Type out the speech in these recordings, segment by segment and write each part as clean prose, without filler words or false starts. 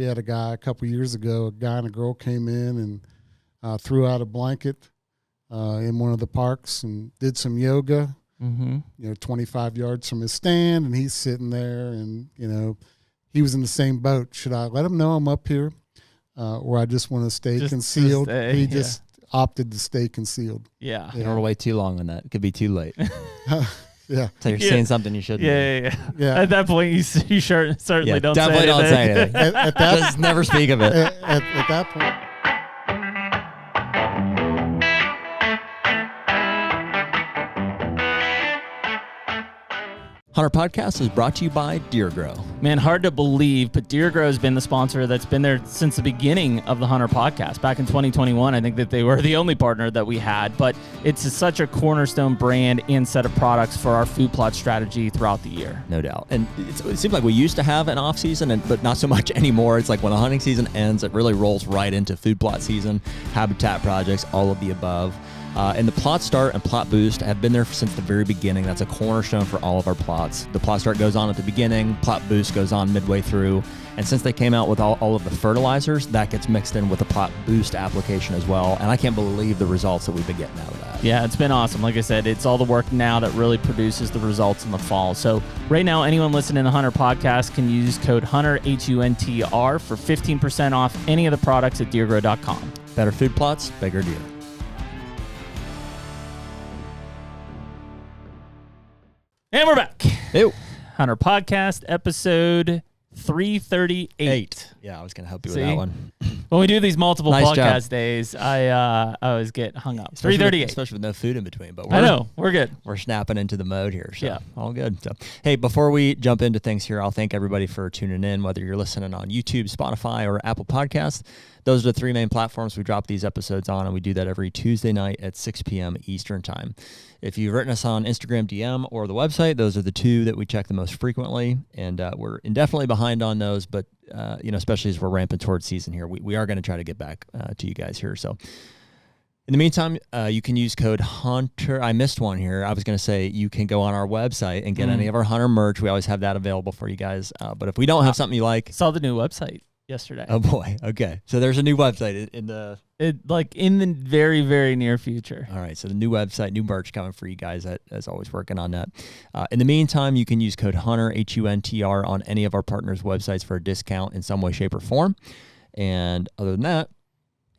we had a guy a couple years ago, a guy and a girl came in and threw out a blanket in one of the parks and did some yoga, 25 yards from his stand, and he's sitting there and, he was in the same boat. Should I let him know I'm up here or I just want to stay concealed? He just opted to stay concealed. Yeah. You don't want to wait too long on that. It could be too late. Yeah. So you're saying something you shouldn't. Yeah. At that point, you certainly don't say anything. Don't say anything. At that, just never speak of it. At that point. HUNTR Podcast is brought to you by Deer Grow. Man, hard to believe, but Deer Grow has been the sponsor that's been there since the beginning of the HUNTR Podcast. Back in 2021, I think that they were the only partner that we had, but it's such a cornerstone brand and set of products for our food plot strategy throughout the year. No doubt. And it seems like we used to have an off season, but not so much anymore. It's like when the hunting season ends, it really rolls right into food plot season, habitat projects, all of the above. And the Plot Start and Plot Boost have been there since the very beginning. That's a cornerstone for all of our plots. The Plot Start goes on at the beginning, Plot Boost goes on midway through. And since they came out with all of the fertilizers, that gets mixed in with the Plot Boost application as well. And I can't believe the results that we've been getting out of that. Yeah, it's been awesome. Like I said, it's all the work now that really produces the results in the fall. So right now, anyone listening to HUNTR Podcast can use code HUNTR, HUNTR, for 15% off any of the products at deergrow.com. Better food plots, bigger deer. And we're back. Ew. HUNTR Podcast, episode 338. Yeah, I was going to help you with that one. When we do these multiple Nice podcast job. days, I always get hung up. 338. Especially with no food in between. But I know. We're good. We're snapping into the mode here. So Yeah. all good. So, hey, before we jump into things here, I'll thank everybody for tuning in, whether you're listening on YouTube, Spotify, or Apple Podcasts. Those are the three main platforms we drop these episodes on, and we do that every Tuesday night at 6 p.m. Eastern Time. If you've written us on Instagram DM or the website, those are the two that we check the most frequently, and we're indefinitely behind on those, but especially as we're ramping towards season here, we are going to try to get back to you guys here. So in the meantime, you can use code HUNTR. I missed one here. I was going to say you can go on our website and get any of our HUNTR merch. We always have that available for you guys, but if we don't have something you like... Saw the new website yesterday. Oh boy. Okay. So there's a new website in the very, very near future. All right. So the new website, new merch coming for you guys. As always, working on that. In the meantime, you can use code HUNTR, HUNTR, on any of our partners' websites for a discount in some way, shape, or form. And other than that,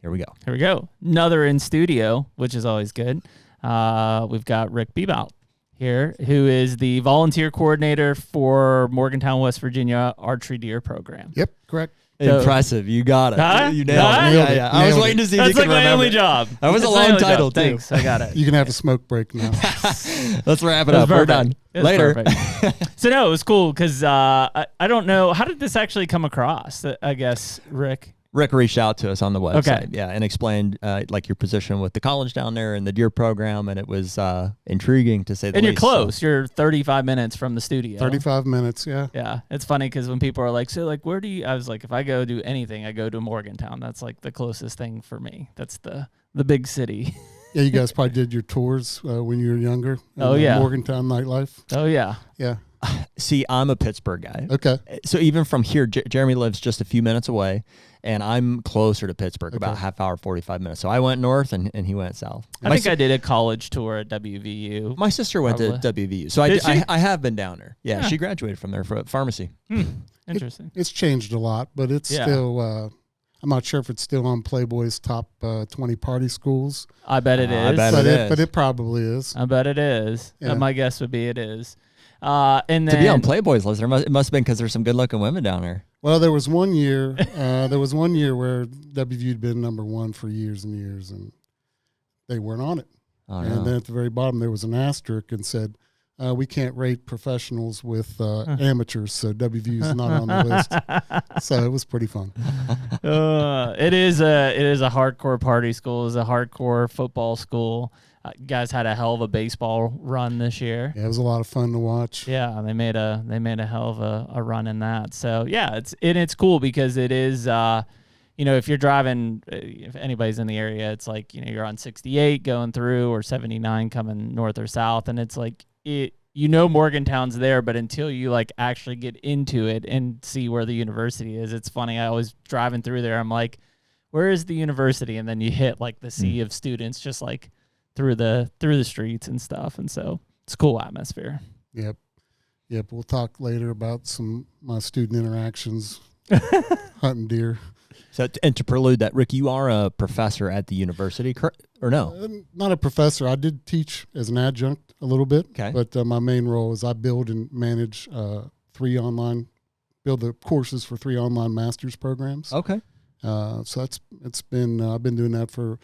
here we go. Here we go. Another in studio, which is always good. We've got Rick Bebout here, who is the volunteer coordinator for Morgantown, West Virginia Archery Deer Program. Yep, correct. So, impressive. You got it. You nailed it. Yeah. I was waiting to see if you That's could like my remember. only job. That was That's a my long only title, job. too. Thanks. I got it. You can have a smoke break now. Let's wrap it It was up. We're perfect. done. It was Later. perfect. So, no, it was cool because I don't know. How did this actually come across, I guess, Rick? Rick reached out to us on the website, Okay. and explained like your position with the college down there and the deer program, and it was intriguing to say the least. And you're close. So. You're 35 minutes from the studio. 35 minutes, yeah. Yeah, it's funny because when people are like, so like, where do you, I was like, if I go do anything, I go to Morgantown. That's like the closest thing for me. That's the big city. Yeah, you guys probably did your tours when you were younger. Oh, yeah. Morgantown nightlife. Oh, yeah. Yeah. See, I'm a Pittsburgh guy. Okay. So even from here, Jeremy lives just a few minutes away, and I'm closer to Pittsburgh, about half hour, 45 minutes. So I went north, and he went south. I think I did a college tour at WVU. My sister went to WVU, so I have been down there. Yeah, she graduated from there for pharmacy. Interesting. It's changed a lot, but it's still... I'm not sure if it's still on Playboy's top 20 party schools. I bet it is. I bet it is. But it probably is. I bet it is. Yeah. My guess would be it is. And then, to be on Playboy's list, it must have been because there's some good-looking women down there. Well, there was one year. Where WVU had been number one for years and years, and they weren't on it. Oh, and no. then at the very bottom, there was an asterisk and said, we can't rate professionals with amateurs, so WVU's not on the list. So it was pretty fun. It is a hardcore party school. It's a hardcore football school. You guys had a hell of a baseball run this year. Yeah, it was a lot of fun to watch. Yeah, they made a hell of a run in that. So yeah, it's cool because it is. If you're driving, if anybody's in the area, it's like you're on 68 going through or 79 coming north or south, and it's like Morgantown's there, but until you like actually get into it and see where the university is, it's funny. I was driving through there. I'm like, where is the university? And then you hit like the sea of students just like through the streets and stuff. And so it's a cool atmosphere. Yep. We'll talk later about my student interactions hunting deer. So, and to prelude that, Rick, you are a professor at the university, or no? Not a professor. I did teach as an adjunct a little bit, okay. But my main role is I build and manage build the courses for 3 online master's programs. Okay. So it's been I've been doing that for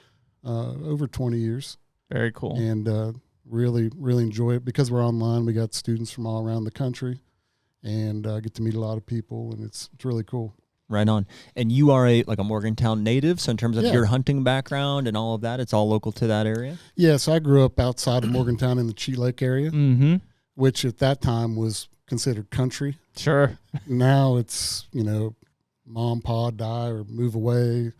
over 20 years. Very cool. And really enjoy it because we're online. We got students from all around the country, and get to meet a lot of people, and it's really cool. Right on. And you are a Morgantown native, so in terms of your hunting background and all of that, it's all local to that area? Yeah, so I grew up outside of Morgantown in the Cheat Lake area, which at that time was considered country. Sure. Now it's, mom, pa die or move away,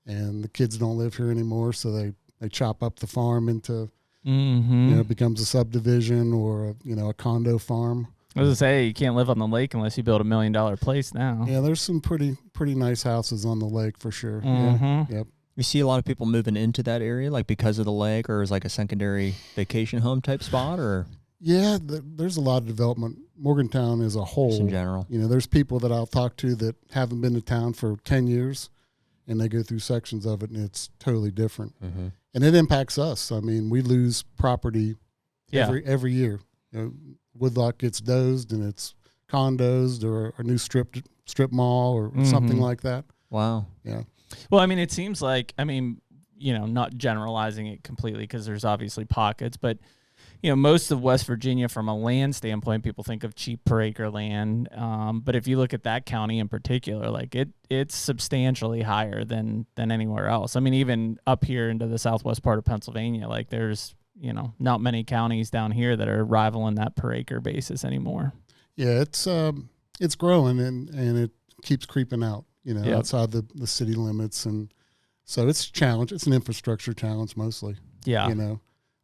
and the kids don't live here anymore, so they chop up the farm into, it becomes a subdivision or a condo farm. I was going to say, you can't live on the lake unless you build $1 million place now. Yeah, there's some pretty nice houses on the lake for sure. Mm-hmm. Yeah, yep. You see a lot of people moving into that area, like because of the lake, or is like a secondary vacation home type spot, or? Yeah, there's a lot of development. Morgantown as a whole. Just in general. There's people that I'll talk to that haven't been to town for 10 years, and they go through sections of it, and it's totally different. Mm-hmm. And it impacts us. I mean, we lose property every year. Woodlock gets dozed, and it's condos or a new strip mall or something like that. Wow. Yeah. Well, I mean, it seems like, not generalizing it completely because there's obviously pockets, but, most of West Virginia from a land standpoint, people think of cheap per acre land. But if you look at that county in particular, like it's substantially higher than anywhere else. I mean, even up here into the southwest part of Pennsylvania, like there's, not many counties down here that are rivaling that per acre basis anymore. Yeah, it's growing and it keeps creeping out, outside the city limits. And so it's a challenge. It's an infrastructure challenge mostly. Yeah. The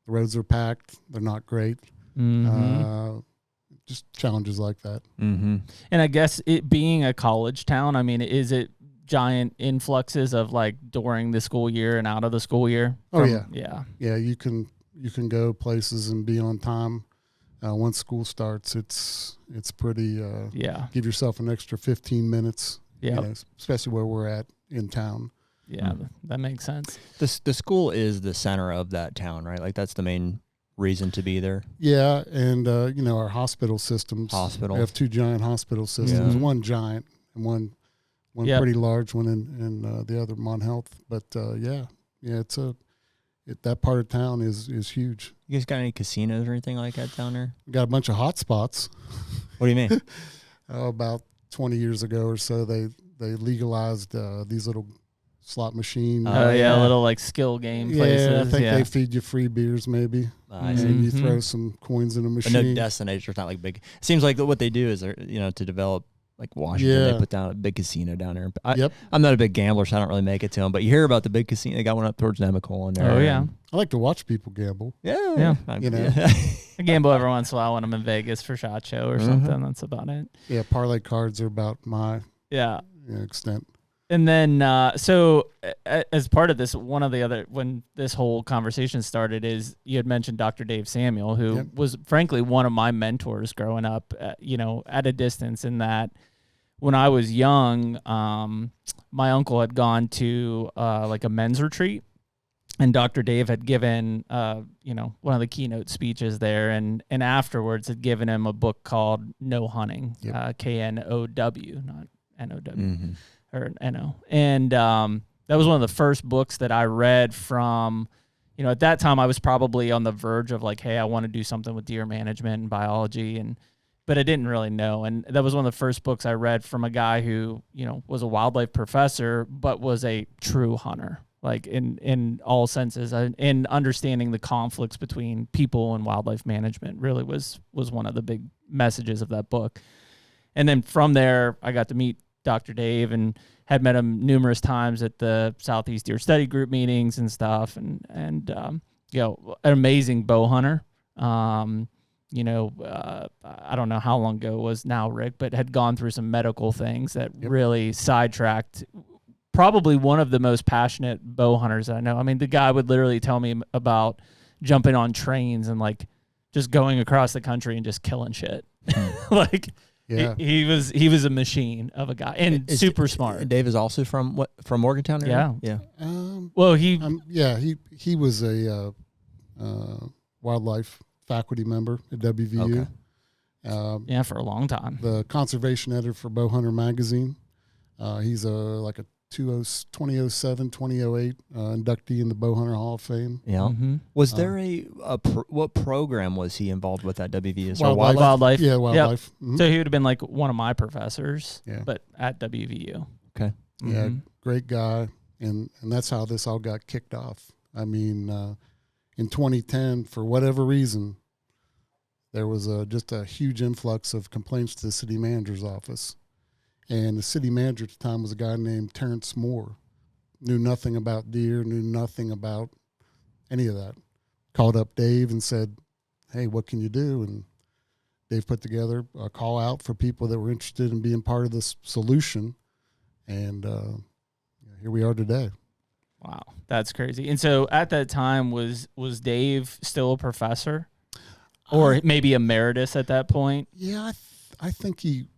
roads are packed. They're not great. Just challenges like that. Mm-hmm. And I guess it being a college town, I mean, is it giant influxes of like during the school year and out of the school year? Yeah. You can go places and be on time. Once school starts, it's pretty. Give yourself an extra 15 minutes. Yeah. Especially where we're at in town. Yeah, that makes sense. The school is the center of that town, right? Like that's the main reason to be there. Yeah, and our hospital systems. We have 2 giant hospital systems. Yeah. One giant and one pretty large one, and the other Mon Health. But that part of town is huge. You guys got any casinos or anything like that down there? We got a bunch of hot spots. What do you mean? About 20 years ago or so, they legalized these little slot machines. Little like skill game places. Yeah, I think they feed you free beers maybe. And you throw some coins in a machine. But no destination. It's not like big. It seems like what they do is to develop. Like Washington, they put down a big casino down there. I'm not a big gambler, so I don't really make it to them. But you hear about the big casino. They got one up towards Nemacolin in there. Oh, yeah. I like to watch people gamble. Yeah. I gamble every once in a while when I'm in Vegas for SHOT Show or something. That's about it. Yeah, parlay cards are about my extent. And then, so as part of this, when this whole conversation started is you had mentioned Dr. Dave Samuel, who was frankly one of my mentors growing up, at a distance in that when I was young, my uncle had gone to like a men's retreat, and Dr. Dave had given, one of the keynote speeches there, and afterwards had given him a book called No Hunting, KNOW, not NOW, or NO. And that was one of the first books that I read from, at that time I was probably on the verge of like, hey, I want to do something with deer management and biology, but I didn't really know. And that was one of the first books I read from a guy who, was a wildlife professor, but was a true hunter, like in all senses, and understanding the conflicts between people and wildlife management really was one of the big messages of that book. And then from there, I got to meet Dr. Dave and had met him numerous times at the Southeast Deer Study Group meetings and stuff. And an amazing bow hunter. I don't know how long ago it was now, Rick, but had gone through some medical things that really sidetracked probably one of the most passionate bow hunters I know. I mean, the guy would literally tell me about jumping on trains and like just going across the country and just killing shit. Like he was a machine of a guy and super smart. Dave is also from Morgantown area? Yeah. Well, he was a wildlife faculty member at WVU. Okay. For a long time. The conservation editor for Bowhunter magazine. He's like a 2007, 2008 inductee in the Bowhunter Hall of Fame. Yeah. Mm-hmm. Was there what program was he involved with at WVU? Wildlife. Yeah, wildlife. Yep. Mm-hmm. So he would have been like one of my professors, yeah. but at WVU. Okay. Yeah, great guy. And that's how this all got kicked off. I mean, in 2010, for whatever reason, there was just a huge influx of complaints to the city manager's office. And the city manager at the time was a guy named Terrence Moore. Knew nothing about deer, knew nothing about any of that. Called up Dave and said, hey, what can you do? And Dave put together a call out for people that were interested in being part of this solution. And here we are today. Wow, that's crazy. And so at that time, was Dave still a professor? Or maybe emeritus at that point? Yeah, I think he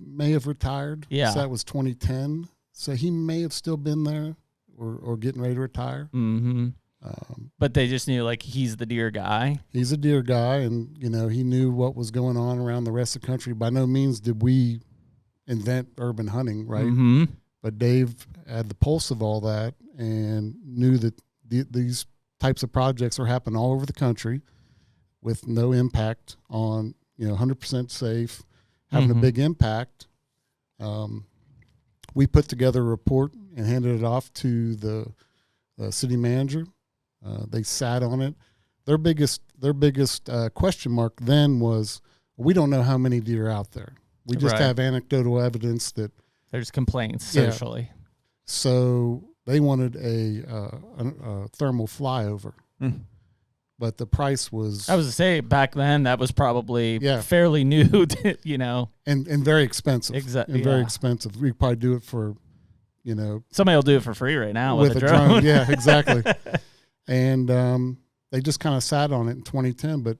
may have retired. Yeah. So that was 2010. So he may have still been there or getting ready to retire. Mm-hmm. But they just knew, like, he's the deer guy. He's a deer guy, and, he knew what was going on around the rest of the country. By no means did we invent urban hunting, right? Mm-hmm. But Dave had the pulse of all that and knew that these types of projects are happening all over the country with no impact on, 100% safe, having a big impact. We put together a report and handed it off to the city manager. They sat on it. Their biggest question mark then was, we don't know how many deer are out there. We just have anecdotal evidence that there's complaints socially. So they wanted a thermal flyover. But the price was... I was to say, back then, that was probably fairly new, And very expensive. Exactly. And very expensive. We could probably do it for, Somebody will do it for free right now with a drone. Yeah, exactly. And they just kind of sat on it in 2010. But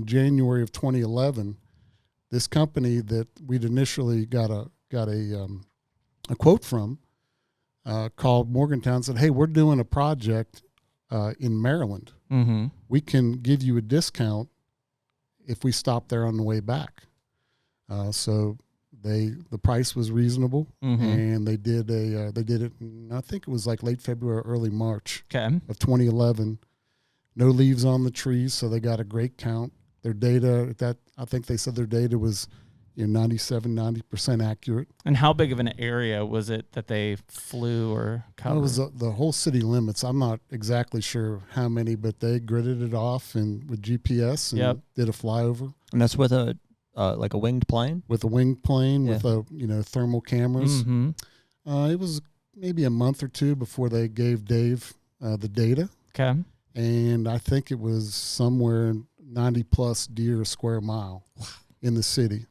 January of 2011, this company that we'd initially got a quote from called Morgantown, said, hey, we're doing a project in Maryland. Mm-hmm. We can give you a discount if we stop there on the way back. So the price was reasonable, and they did it. I think it was like late February, early March of 2011. No leaves on the trees, so they got a great count. Their data I think they said their data was 90% accurate. And how big of an area was it that they flew or covered? It was the whole city limits. I'm not exactly sure how many, but they gridded it off and with GPS and did a flyover. And that's with a like a winged plane? With a winged plane with thermal cameras. Mm-hmm. It was maybe a month or two before they gave Dave the data. Okay. And I think it was somewhere 90 plus deer a square mile in the city.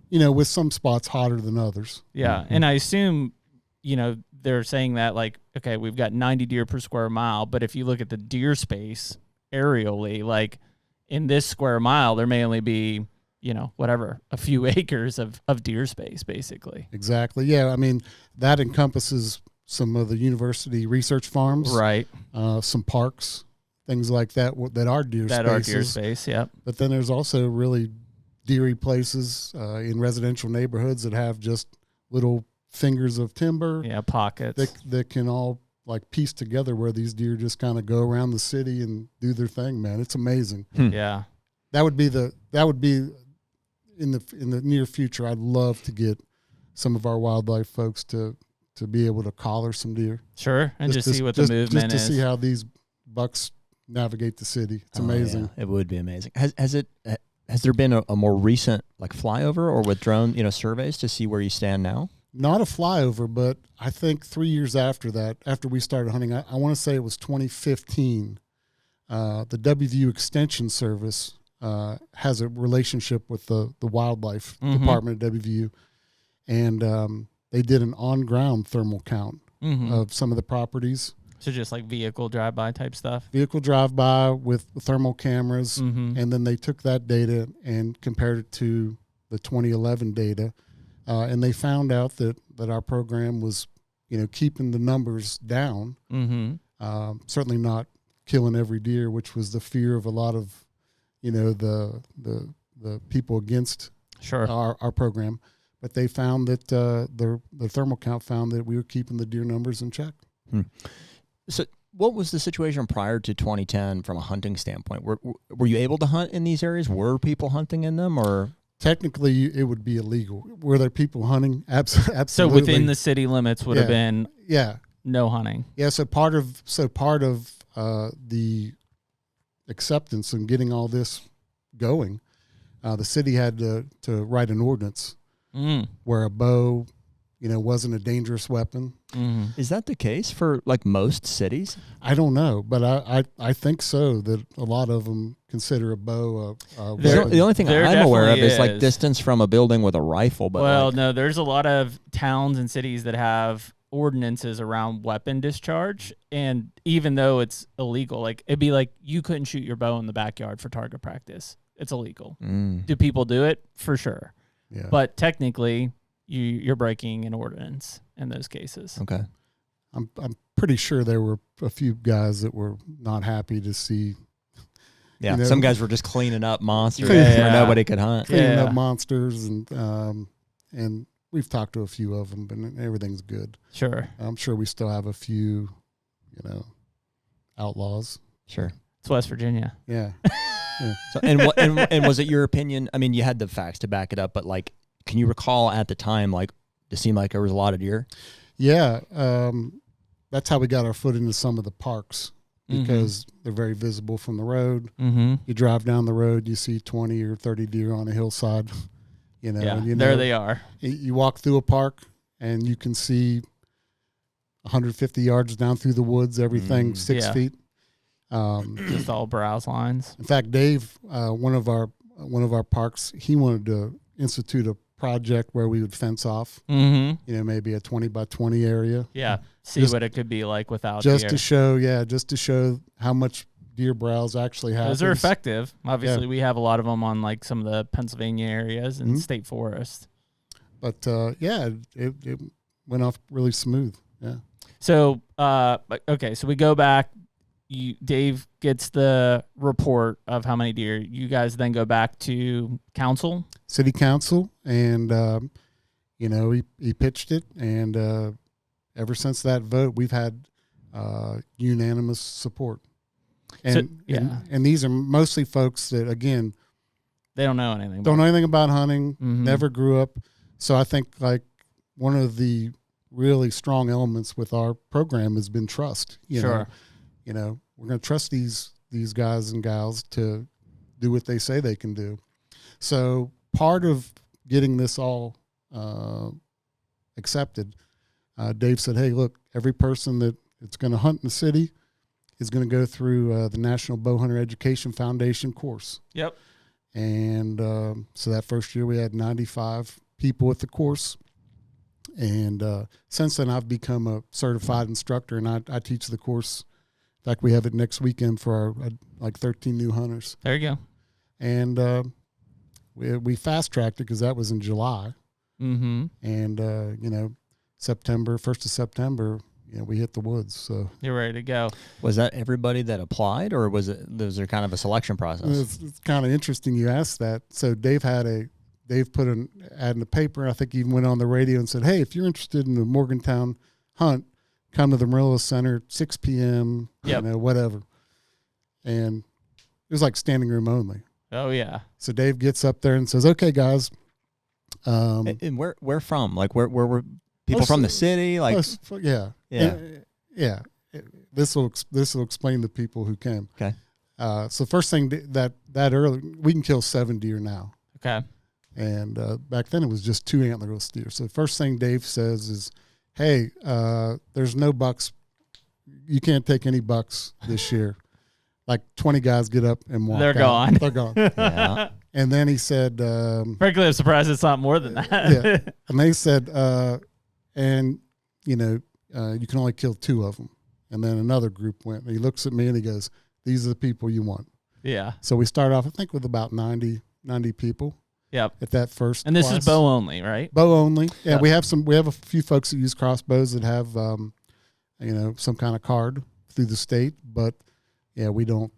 With some spots hotter than others. Yeah. And I assume, they're saying that like, okay, we've got 90 deer per square mile, but if you look at the deer space aerially, like in this square mile, there may only be, a few acres of deer space, basically. Exactly. Yeah. I mean, that encompasses some of the university research farms. Right. Some parks, things like that are deer spaces. That are deer space, yep. But then there's also really deery places in residential neighborhoods that have just little fingers of timber. Yeah, pockets. That can all like piece together where these deer just kind of go around the city and do their thing, man. It's amazing. Yeah. That would be in the near future. I'd love to get some of our wildlife folks to be able to collar some deer. Sure. And just see what the movement is. Just to see how these bucks navigate the city. It's amazing. Yeah. It would be amazing. Has there been a more recent like flyover or with drone, surveys to see where you stand now? Not a flyover, but I think 3 years after that, after we started hunting, I want to say it was 2015, the WVU Extension Service has a relationship with the wildlife department at WVU, and they did an on-ground thermal count of some of the properties. So just like vehicle drive-by type stuff? Vehicle drive-by with thermal cameras, and then they took that data and compared it to the 2011 data, and they found out that our program was, keeping the numbers down, certainly not killing every deer, which was the fear of a lot of, the people against our program. But they found that the thermal count found that we were keeping the deer numbers in check. So what was the situation prior to 2010 from a hunting standpoint? Were you able to hunt in these areas? Were people hunting in them, or? Technically, it would be illegal. Were there people hunting? Absolutely. So within the city limits would have been no hunting. Yeah. So part of the acceptance and getting all this going, the city had to write an ordinance where a bow, wasn't a dangerous weapon. Is that the case for like most cities? I don't know, but I think so, that a lot of them consider a bow a weapon. The only thing I'm aware of is like distance from a building with a rifle. But no, there's a lot of towns and cities that have ordinances around weapon discharge, and even though it's illegal, like it'd be like you couldn't shoot your bow in the backyard for target practice. It's illegal. Do people do it? For sure. Yeah. But technically, you're breaking an ordinance in those cases. Okay. I'm pretty sure there were a few guys that were not happy to see. Yeah, some guys were just cleaning up monsters where nobody could hunt. Cleaning up monsters, and we've talked to a few of them, but everything's good. Sure. I'm sure we still have a few, outlaws. Sure. It's West Virginia. Yeah. Yeah. So, and was it your opinion? I mean, you had the facts to back it up, but like, can you recall at the time, like, it seemed like there was a lot of deer? Yeah. That's how we got our foot into some of the parks, because they're very visible from the road. You drive down the road, you see 20 or 30 deer on a hillside. There they are. You walk through a park and you can see 150 yards down through the woods, everything 6 feet. Just all browse lines. In fact, Dave, one of our parks, he wanted to institute a project where we would fence off, maybe a 20 by 20 area. Yeah. See what it could be like without just deer. just to show how much deer browse actually happens. Those are effective. Obviously, we have a lot of them on like some of the Pennsylvania areas and state forest. But it went off really smooth. Yeah. So, okay, so we go back. Dave gets the report of how many deer. You guys then go back to city council, and he pitched it, and ever since that vote, we've had unanimous support. And and these are mostly folks that, again, they don't know anything. Don't know anything about hunting. Never grew up. So I think like one of the really strong elements with our program has been trust. We're going to trust these guys and gals to do what they say they can do. So part of getting this all accepted, Dave said, hey, look, every person that's going to hunt in the city is going to go through the National Bowhunter Education Foundation course. Yep. And so that first year we had 95 people at the course. And since then I've become a certified instructor, and I teach the course. In fact, we have it next weekend for our 13 new hunters. There you go. And we fast-tracked it because that was in July. And, 1st of September, we hit the woods. So you're ready to go. Was that everybody that applied, or was there kind of a selection process? It's kind of interesting you asked that. So Dave put an ad in the paper. I think he even went on the radio and said, hey, if you're interested in the Morgantown hunt, come to the Murillo Center, 6 p.m., whatever. And it was like standing room only. Oh, yeah. So Dave gets up there and says, okay, guys. And where from? Like, where were people from the city? Like, yeah. This will explain to people who came. Okay. So first thing that early, we can kill 7 deer now. Okay. And back then it was just 2 antlerless deer. So the first thing Dave says is, hey, there's no bucks. You can't take any bucks this year. like 20 guys get up and walk They're out. gone. They're gone. Yeah. And then he said, Frankly, I'm surprised it's not more than that. yeah. And they said, and you know, you can only kill 2 of them. And then another group went, and he looks at me and he goes, "These are the people you want." Yeah. So we start off, I think, with about 90 people. Yep. At that first. And this class. is bow only, right? Bow only. Yeah. Yep. We have a few folks that use crossbows that have, you know, some kind of card through the state, but yeah, we don't.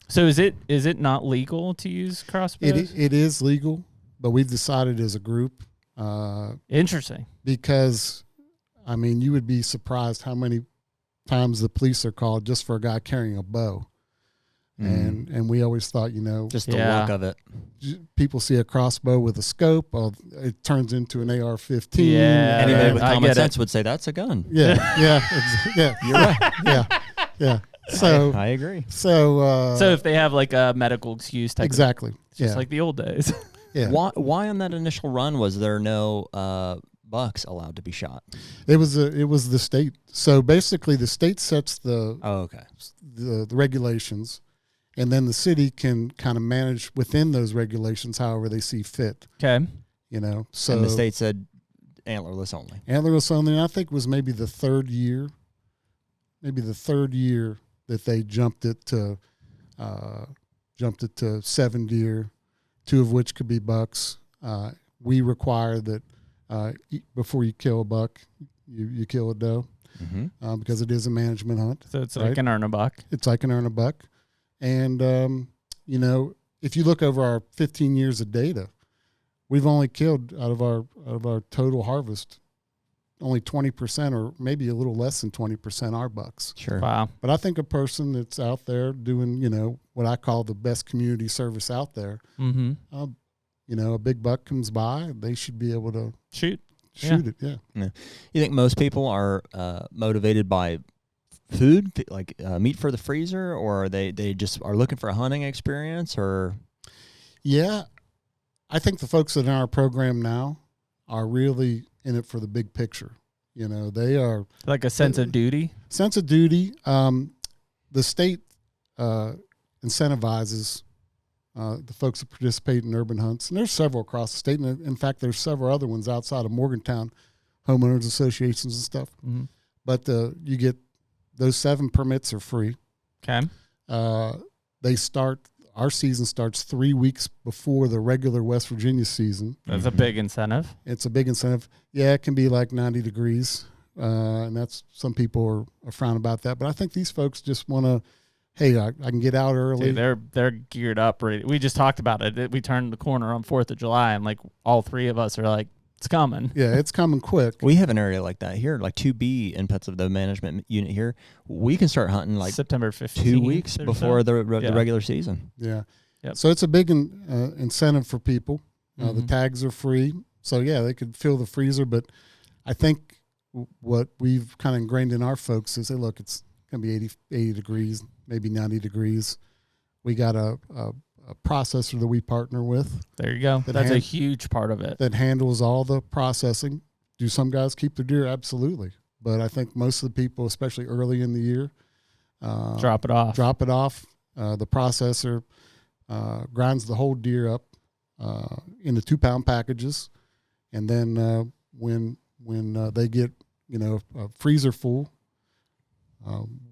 So is it not legal to use crossbows? It is legal, but we've decided as a group. Interesting. Because, I mean, you would be surprised how many times the police are called just for a guy carrying a bow. And we always thought, you know, Just the look of it. People see a crossbow with a scope, it turns into an AR-15. Yeah. Anybody with I common get it. sense would say that's a gun. Yeah, You're right. yeah. So I agree. So if they have like a medical excuse type exactly, it's just like the old days. yeah. Why on that initial run was there no bucks allowed to be shot? It was the state. So basically, the state sets the regulations, and then the city can kind of manage within those regulations however they see fit. Okay. You know, so And the state said antlerless only. Antlerless only. And I think it was maybe the third year that they jumped it to 7 deer, 2 of which could be bucks. We require that before you kill a buck, you kill a doe, because it is a management hunt. So it's right? like an earn a buck. It's like an earn a buck. And, you know, if you look over our 15 years of data, we've only killed out of our total harvest, only 20% or maybe a little less than 20% are bucks. Sure. Wow. But I think a person that's out there doing, you know, what I call the best community service out there, Mm-hmm. you know, a big buck comes by, they should be able to Shoot it. Yeah. You think most people are motivated by food, like meat for the freezer, or are they just are looking for a hunting experience? Or Yeah. I think the folks that are in our program now are really in it for the big picture. You know, they are like a sense of duty. sense of duty. The state incentivizes the folks that participate in urban hunts, and there's several across the state. And in fact, there's several other ones outside of Morgantown, homeowners associations and stuff. Mm-hmm. But you get those 7 permits are free. Okay. Our season starts 3 weeks before the regular West Virginia season. That's a big incentive. It's a big incentive. Yeah, it can be like 90 degrees. And that's, some people are frown about that. But I think these folks just want to, hey, I can get out early. Dude, they're geared up. Ready. We just talked about it. We turned the corner on 4th of July, and like all 3 of us are like, it's coming. Yeah, it's coming quick. we have an area like that here, like 2B in the management unit here. We can start hunting like September 15th. 2 weeks before the regular season. Yeah. Yep. So it's a big incentive for people. The tags are free. So, yeah, they could fill the freezer. But I think what we've kind of ingrained in our folks is, hey, look, it's going to be 80 degrees, maybe 90 degrees. We got a processor that we partner with. There you go. That's a huge part of it. That handles all the processing. Do some guys keep their deer? Absolutely. But I think most of the people, especially early in the year, Drop it off. The processor grinds the whole deer up into 2-pound packages. And then when they get, you know, a freezer full,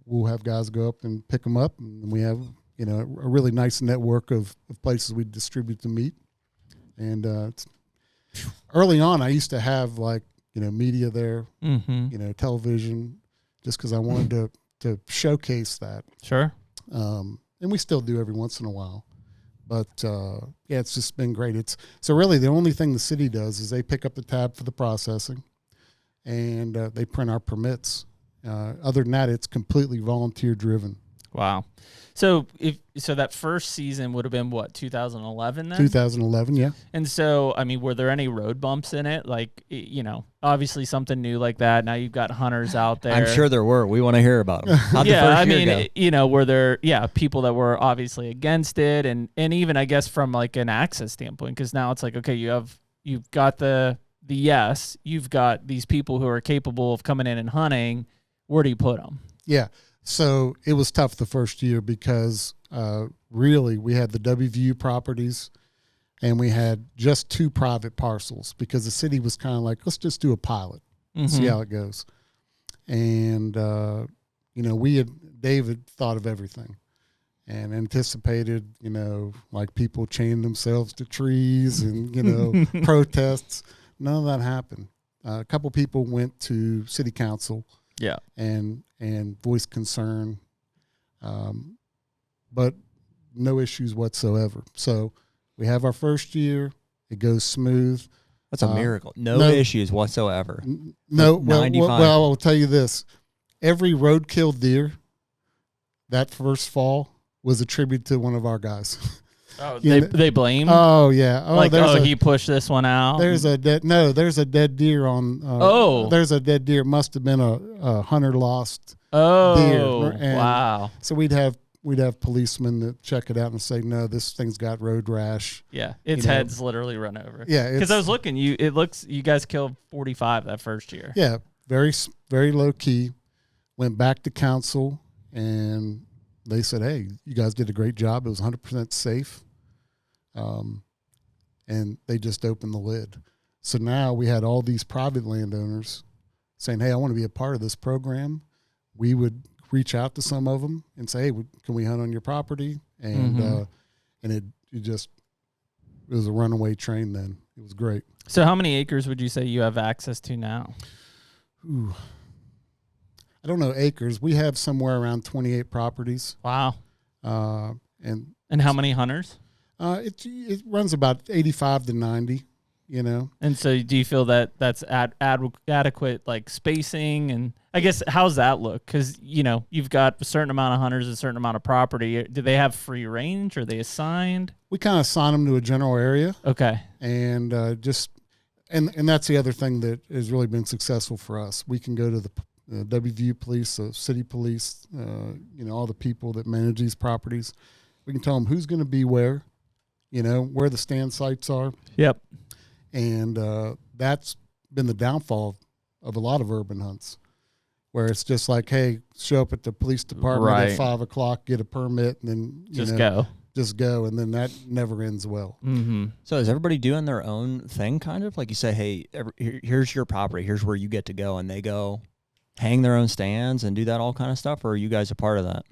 we'll have guys go up and pick them up. And we have, you know, a really nice network of places we distribute the meat. And early on, I used to have, like, you know, media there, you know, television, just because I wanted to showcase that. Sure. And we still do every once in a while. But, yeah, it's just been great. So really the only thing the city does is they pick up the tab for the processing, and they print our permits. Other than that, it's completely volunteer driven. Wow. So that first season would have been what, 2011 then? 2011, yeah. And so, I mean, were there any road bumps in it? Like, you know, obviously something new like that. Now you've got hunters out there. I'm sure there were. We want to hear about them. Yeah, I mean, you know, were there, people that were obviously against it, and even I guess from like an access standpoint, because now it's like, okay, you've got the yes, you've got these people who are capable of coming in and hunting. Where do you put them? Yeah. So it was tough the first year because really we had the WVU properties and we had just 2 private parcels because the city was kind of like, let's just do a pilot, see how it goes. And, David thought of everything and anticipated, like people chaining themselves to trees and, protests. None of that happened. A couple people went to city council and voiced concern, but no issues whatsoever. So we have our first year. It goes smooth. That's a miracle. No issues whatsoever. No. Well, I'll tell you this. Every roadkill deer that first fall was attributed to one of our guys. Oh, they blame? Oh, yeah. Oh, he pushed this one out? There's a dead deer on. There's a dead deer. It must have been a hunter lost deer. And wow. So we'd have policemen that check it out and say, no, this thing's got road rash. Yeah, its head's literally run over. Yeah. Because I was looking, you guys killed 45 that first year. Yeah, very, very low key. Went back to council, and they said, hey, you guys did a great job. It was 100% safe. And they just opened the lid. So now we had all these private landowners saying, hey, I want to be a part of this program. We would reach out to some of them and say, hey, can we hunt on your property? And it was a runaway train then. It was great. So how many acres would you say you have access to now? Ooh. I don't know acres. We have somewhere around 28 properties. Wow. And how many hunters? It runs about 85 to 90, And so do you feel that that's adequate, like spacing? And I guess, how's that look? Because, you've got a certain amount of hunters, a certain amount of property. Do they have free range? Are they assigned? We kind of assign them to a general area. Okay. And and that's the other thing that has really been successful for us. We can go to the WVU police, city police, all the people that manage these properties. We can tell them who's going to be where, where the stand sites are. Yep. And that's been the downfall of a lot of urban hunts, where it's just like, hey, show up at the police department at 5 o'clock, get a permit, and then just go, and then that never ends well. Mm-hmm. So is everybody doing their own thing, kind of? Like you say, hey, here's your property, here's where you get to go, and they go hang their own stands and do that all kind of stuff, or are you guys a part of that?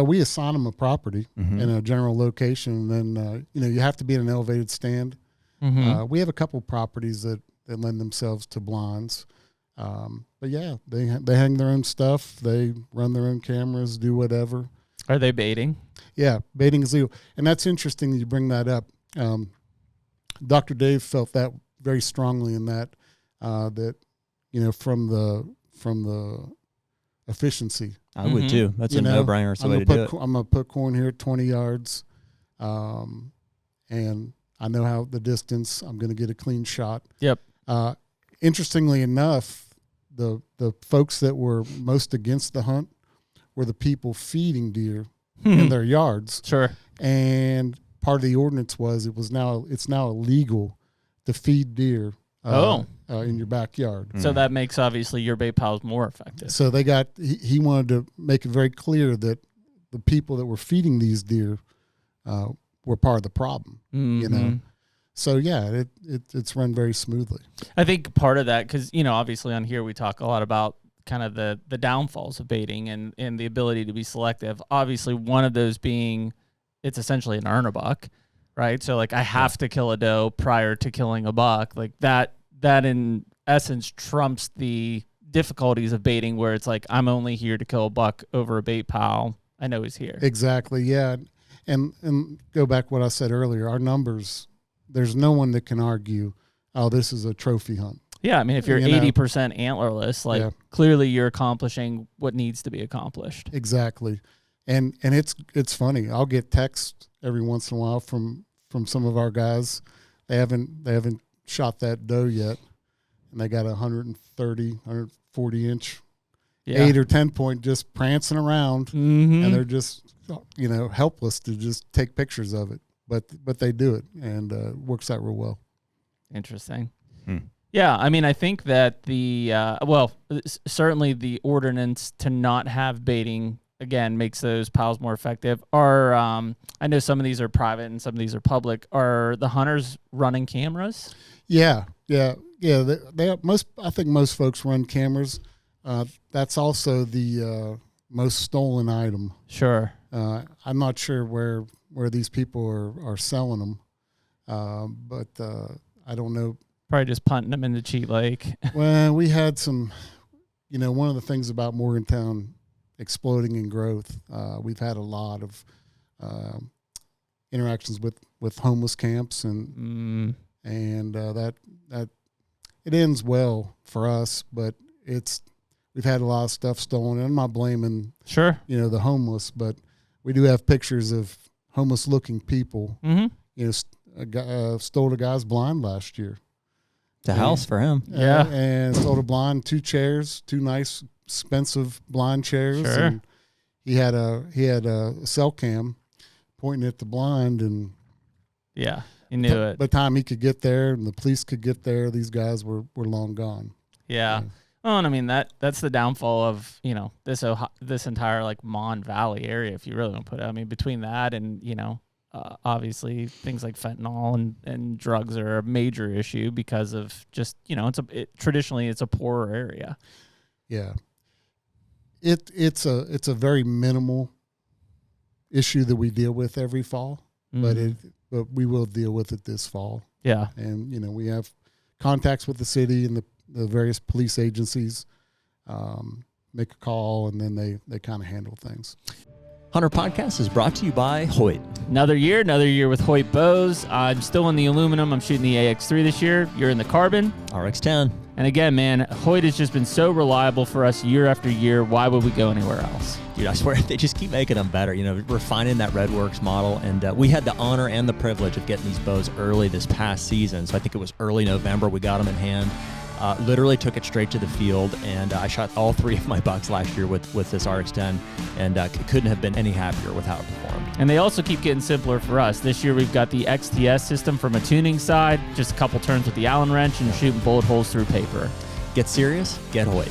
We assign them a property in a general location, and then you have to be in an elevated stand. Mm-hmm. We have a couple properties that lend themselves to blinds, but yeah, they hang their own stuff, they run their own cameras, do whatever. Are they baiting? Yeah, baiting is legal, and that's interesting that you bring that up. Dr. Dave felt that very strongly in that from the efficiency. I would too. That's a no-brainer. It's the way to do it. I'm going to put corn here at 20 yards, and I know how the distance. I'm going to get a clean shot. Yep. Interestingly enough, the folks that were most against the hunt were the people feeding deer in their yards. Sure. And part of the ordinance was it's now illegal to feed deer in your backyard. So that makes obviously your bait piles more effective. So he wanted to make it very clear that the people that were feeding these deer were part of the problem. So yeah, it's run very smoothly. I think part of that, because obviously on here we talk a lot about kind of the downfalls of baiting and the ability to be selective. Obviously, one of those being it's essentially an earn a buck, right? So like I have to kill a doe prior to killing a buck. Like that in essence trumps the difficulties of baiting, where it's like I'm only here to kill a buck over a bait pile I know is here. Exactly, yeah. And go back what I said earlier, our numbers, there's no one that can argue, oh, this is a trophy hunt. Yeah, I mean, if you're 80% antlerless, clearly you're accomplishing what needs to be accomplished. Exactly. And it's funny. I'll get texts every once in a while from some of our guys. They haven't shot that doe yet, and they got 130, 140 inch, 8 or 10 point just prancing around, and they're just helpless to just take pictures of it. But they do it, and it works out real well. Interesting. Yeah, I mean, I think that certainly the ordinance to not have baiting again, makes those piles more effective. I know some of these are private and some of these are public. Are the hunters running cameras? Yeah. I think most folks run cameras. That's also the most stolen item. Sure. I'm not sure where these people are selling them, but I don't know. Probably just punting them into Cheat Lake. Well, we had some, one of the things about Morgantown exploding in growth, we've had a lot of interactions with homeless camps, and that it ends well for us, but we've had a lot of stuff stolen. And I'm not blaming the homeless, but we do have pictures of homeless looking people. Stole a guy's blind last year. It's a house for him. And stole a blind, 2 chairs, 2 nice expensive blind chairs. Sure. And he had a cell cam pointing at the blind, and he knew it. By the time he could get there and the police could get there, these guys were long gone. Yeah. Well, and I mean that's the downfall of this entire like Mon Valley area, if you really want to put it. I mean, between that and obviously things like fentanyl and drugs are a major issue because of just traditionally it's a poorer area. Yeah, it's a very minimal issue that we deal with every fall, but we will deal with it this fall. Yeah, and we have contacts with the city and the various police agencies, make a call, and then they kind of handle things. HUNTR Podcast is brought to you by Hoyt. Another year with Hoyt bows. I'm still in the aluminum. I'm shooting the AX3 this year. You're in the carbon. RX10. And again, man, Hoyt has just been so reliable for us year after year. Why would we go anywhere else? Dude, I swear, they just keep making them better. Refining that Redworks model. And we had the honor and the privilege of getting these bows early this past season. So I think it was early November. We got them in hand. Literally took it straight to the field, and I shot all 3 of my bucks last year with this RX10, and couldn't have been any happier with how it performed. And they also keep getting simpler for us. This year we've got the XTS system from a tuning side, just a couple turns with the Allen wrench and shooting bullet holes through paper. Get serious, get Hoyt.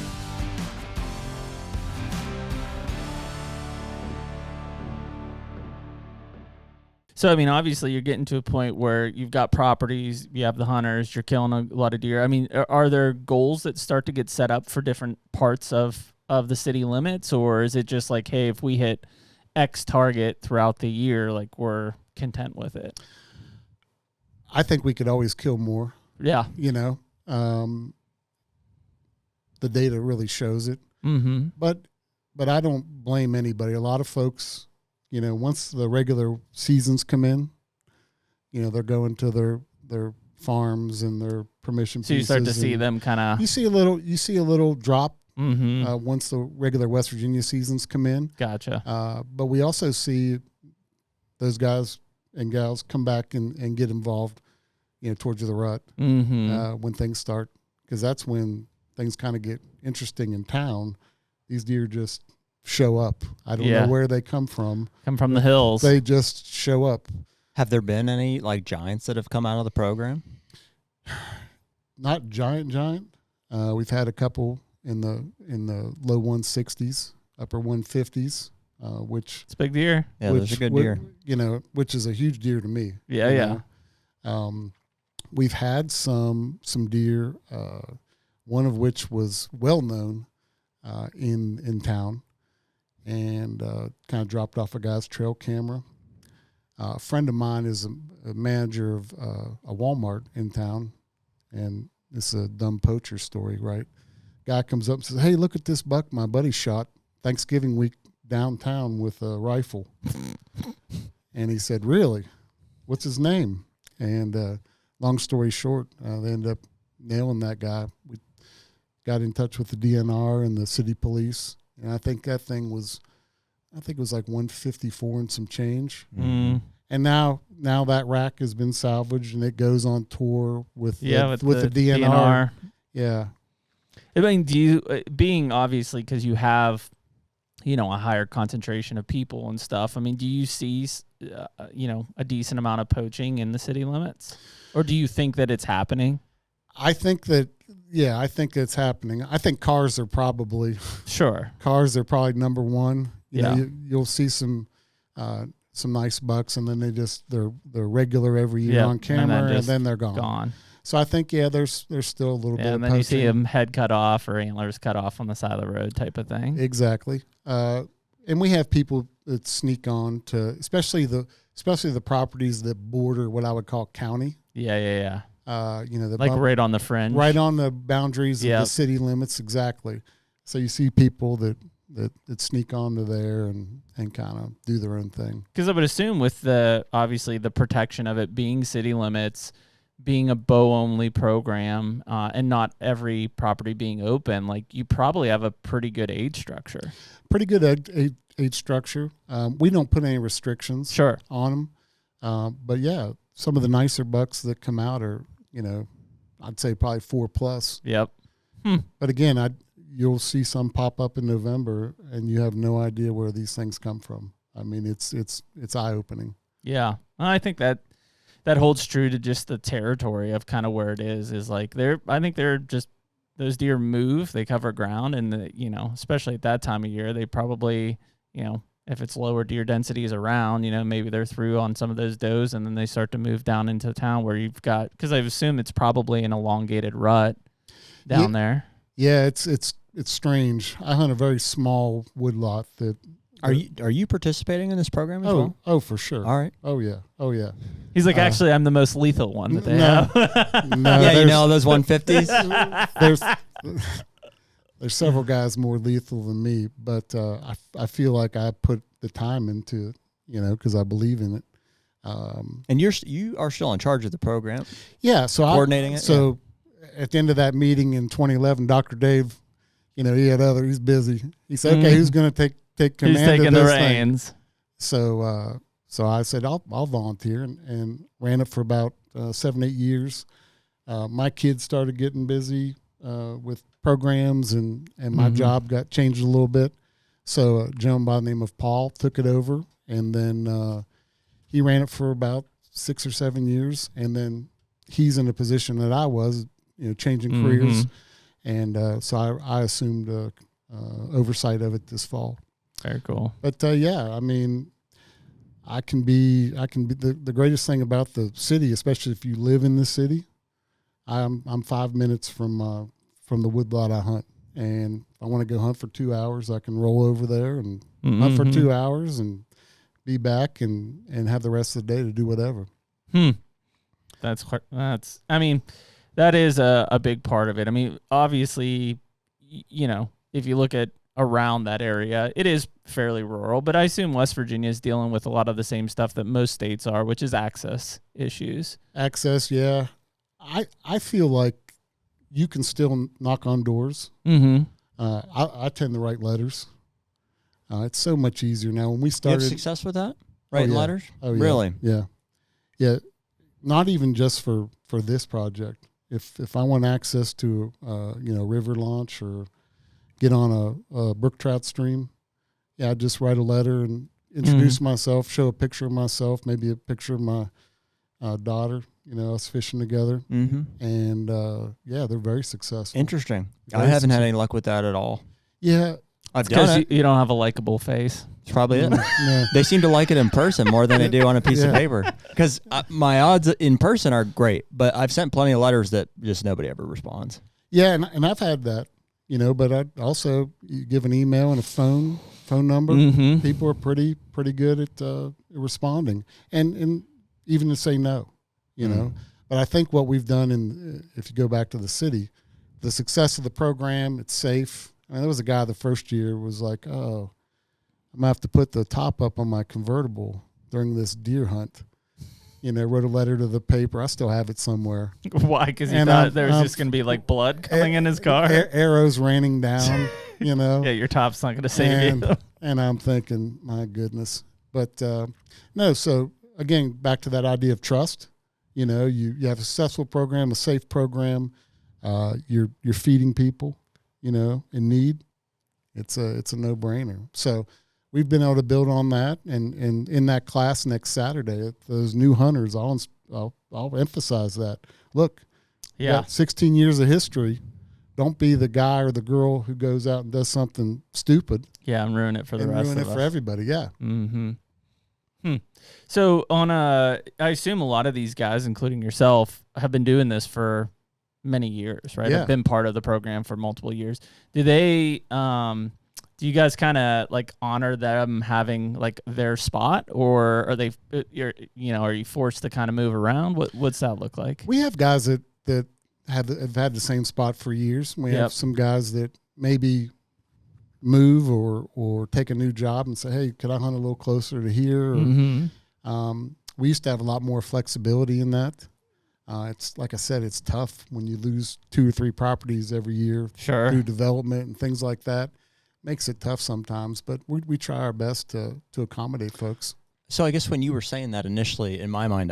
So, I mean, obviously you're getting to a point where you've got properties, you have the hunters, you're killing a lot of deer. I mean, are there goals that start to get set up for different parts of the city limits, or is it just like, hey, if we hit X target throughout the year, like we're content with it? I think we could always kill more. Yeah. The data really shows it. Mm-hmm. But I don't blame anybody. A lot of folks, once the regular seasons come in, they're going to their farms and their permission pieces. So you start to see them kind of. You see a little drop once the regular West Virginia seasons come in. Gotcha. But we also see those guys and gals come back and get involved, towards the rut when things start, because that's when things kind of get interesting in town. These deer just show up. I don't know where they come from. Come from the hills. They just show up. Have there been any like giants that have come out of the program? Not giant. We've had a couple in the low 160s, upper 150s, which it's a big deer. Yeah, those are good deer. Which is a huge deer to me. Yeah. We've had some deer, one of which was well known in town, and kind of dropped off a guy's trail camera. A friend of mine is a manager of a Walmart in town, and it's a dumb poacher story, right? Guy comes up and says, "Hey, look at this buck my buddy shot Thanksgiving week downtown with a rifle." And he said, "Really? What's his name?" And long story short, they ended up nailing that guy. We got in touch with the DNR and the city police, and I think that thing was, it was like 154 and some change. Mm. And now that rack has been salvaged and it goes on tour with the DNR. Yeah. I mean, do you, being obviously because you have, a higher concentration of people and stuff, I mean, do you see, a decent amount of poaching in the city limits? Or do you think that it's happening? I think that, I think it's happening. I think cars are probably number one. You know, you'll see some nice bucks, and then they're regular every year on camera, and then they're gone. So I think, there's still a little bit of and then poaching. You see them head cut off or antlers cut off on the side of the road type of thing. Exactly. And we have people that sneak on to, especially the properties that border what I would call county. Yeah. You know, right on the fringe. Right on the boundaries of the city limits, exactly. So you see people that sneak onto there and kind of do their own thing. Because I would assume with obviously the protection of it being city limits, being a bow-only program, and not every property being open, like you probably have a pretty good age structure. Pretty good age structure. We don't put any restrictions on them. But some of the nicer bucks that come out are, you know, I'd say probably 4+. Yep. But again, you'll see some pop up in November, and you have no idea where these things come from. I mean, it's eye-opening. Yeah, I think that holds true to just the territory of kind of where it is like I think they're just, those deer move, they cover ground, and you know, especially at that time of year, they probably, you know, if it's lower deer densities around, you know, maybe they're through on some of those does, and then they start to move down into town where you've got, because I assume it's probably an elongated rut down there. Yeah, it's strange. I hunt a very small woodlot that. Are you participating in this program as well? Oh, for sure. All right. Oh yeah. He's like, actually, I'm the most lethal one that they have. No, yeah, you know those 150s. There's several guys more lethal than me, but I feel like I put the time into it, you know, because I believe in it. And you are still in charge of the program. Yeah, so coordinating it. So at the end of that meeting in 2011, Dr. Dave, you know, he's busy. He said, "Okay, who's going to take command Who's taking of this the reins?" Thing? So I said, I'll volunteer, and ran it for about 7-8 years. My kids started getting busy with programs, and my job got changed a little bit. So a gentleman by the name of Paul took it over, and then he ran it for about 6 or 7 years, and then he's in a position that I was, you know, changing careers, and so I assumed oversight of it this fall. Very cool. But I mean, I can be the greatest thing about the city, especially if you live in the city. I'm 5 minutes from the woodlot I hunt, and if I want to go hunt for 2 hours, I can roll over there and hunt for 2 hours and be back and have the rest of the day to do whatever. That's. I mean, that is a big part of it. I mean, obviously, you know, if you look at around that area, it is fairly rural, but I assume West Virginia is dealing with a lot of the same stuff that most states are, which is access issues. Access, yeah. I feel like you can still knock on doors. I tend to write letters. It's so much easier now. When we started, you have success with that? Writing letters? Oh, yeah. Really? Yeah. Not even just for this project. If I want access to river launch or get on a brook trout stream, I just write a letter and introduce myself, show a picture of myself, maybe a picture of my daughter, you know, us fishing together. And they're very successful. Interesting. I haven't had any luck with that at all. Yeah. I've done it. You don't have a likable face. It's probably it. Yeah. They seem to like it in person more than they do on a piece of paper. Because my odds in person are great, but I've sent plenty of letters that just nobody ever responds. Yeah, and I've had that, you know, but I'd also give an email and a phone number. People are pretty good at responding, and even to say no, you know. But I think what we've done, if you go back to the city, the success of the program, it's safe. I mean, there was a guy the first year was like, "Oh, I'm gonna have to put the top up on my convertible during this deer hunt." You know, wrote a letter to the paper. I still have it somewhere. Why? Because he thought there was just going to be like blood coming in his car. Arrows raining down, you know. Yeah, your top's not going to save you. And I'm thinking, my goodness. But no, so again, back to that idea of trust. You know, you have a successful program, a safe program. You're feeding people, you know, in need. It's a no-brainer. So we've been able to build on that, and in that class next Saturday, those new hunters, I'll emphasize that. Look, You Yeah. got 16 years of history. Don't be the guy or the girl who goes out and does something stupid. Yeah, and ruin it for the and rest ruin of it us. for everybody. Yeah. Mm-hmm. So I assume a lot of these guys, including yourself, have been doing this for many years, right? Yeah. Have been part of the program for multiple years. Do they, do you guys kind of like honor them having like their spot, or are they, are you forced to kind of move around? What's that look like? We have guys that have had the same spot for years. We have some guys that maybe move or take a new job and say, hey, could I hunt a little closer to here? Or, we used to have a lot more flexibility in that. It's like I said, it's tough when you lose 2 or 3 properties every year through development and things like that. Makes it tough sometimes, but we try our best to accommodate folks. So I guess when you were saying that initially, in my mind,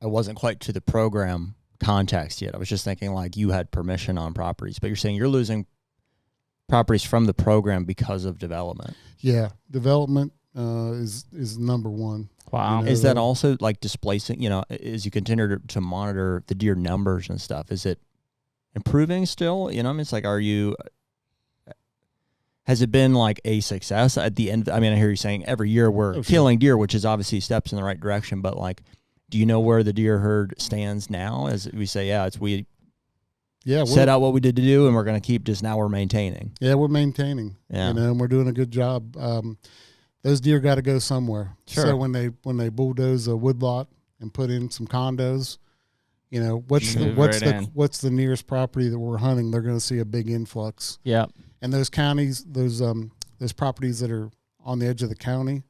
I wasn't quite to the program context yet. I was just thinking like you had permission on properties, but you're saying you're losing properties from the program because of development. Yeah, development is number one. Wow. Is that also like displacing, as you continue to monitor the deer numbers and stuff, is it improving still? It's like, has it been like a success at the end? I hear you saying every year we're killing deer, which is obviously steps in the right direction, but like, do you know where the deer herd stands now? As we say, we set out what we did to do, and we're going to keep now we're maintaining. Yeah, we're maintaining. Yeah. And we're doing a good job. Those deer got to go somewhere. Sure. So when they bulldoze a woodlot and put in some condos, what's the nearest property that we're hunting? They're going to see a big influx. Yeah. And those counties, those properties that are on the edge of the county,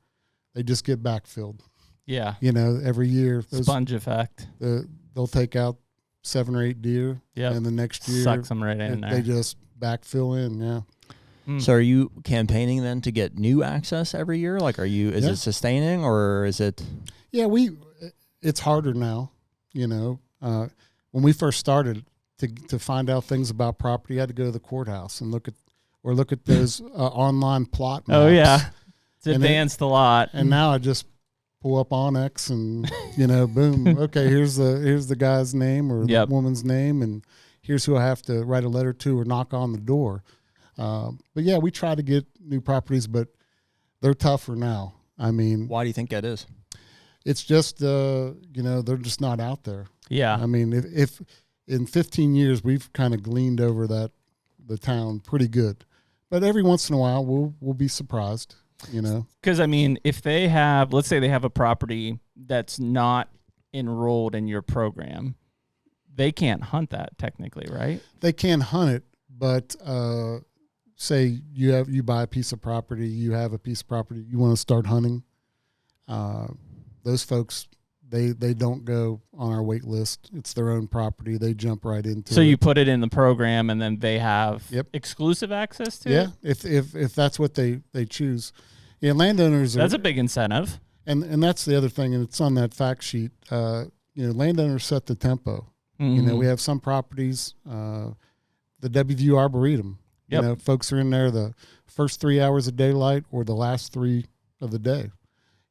they just get backfilled. Yeah. Every year. Sponge effect. They'll take out 7 or 8 deer. Yeah. And the next year sucks them right in there. They just backfill in. Yeah. So are you campaigning then to get new access every year? Like, is it sustaining, or is it? Yeah, it's harder now. When we first started to find out things about property, I had to go to the courthouse and look at those online plot maps. Oh yeah. It's advanced a lot. And now I just pull up Onyx and, boom. Okay, here's the guy's name or the woman's name, and here's who I have to write a letter to or knock on the door. But yeah, we try to get new properties, but they're tougher now. Why do you think that is? It's just, they're just not out there. Yeah. If in 15 years, we've kind of gleaned over the town pretty good, but every once in a while we'll be surprised, Because if they have, let's say they have a property that's not enrolled in your program, they can't hunt that technically, right? They can hunt it, but say you buy a piece of property, you have a piece of property, you want to start hunting. Those folks, they don't go on our wait list. It's their own property. They jump right into it. So you put it in the program, and then they have exclusive access to it? Yeah, if that's what they choose. Yeah, landowners that's a big incentive. And that's the other thing, and it's on that fact sheet. Landowners set the tempo. Mm-hmm. We have some properties, the W View Arboretum. Yep. Folks are in there the first 3 hours of daylight or the last 3 of the day.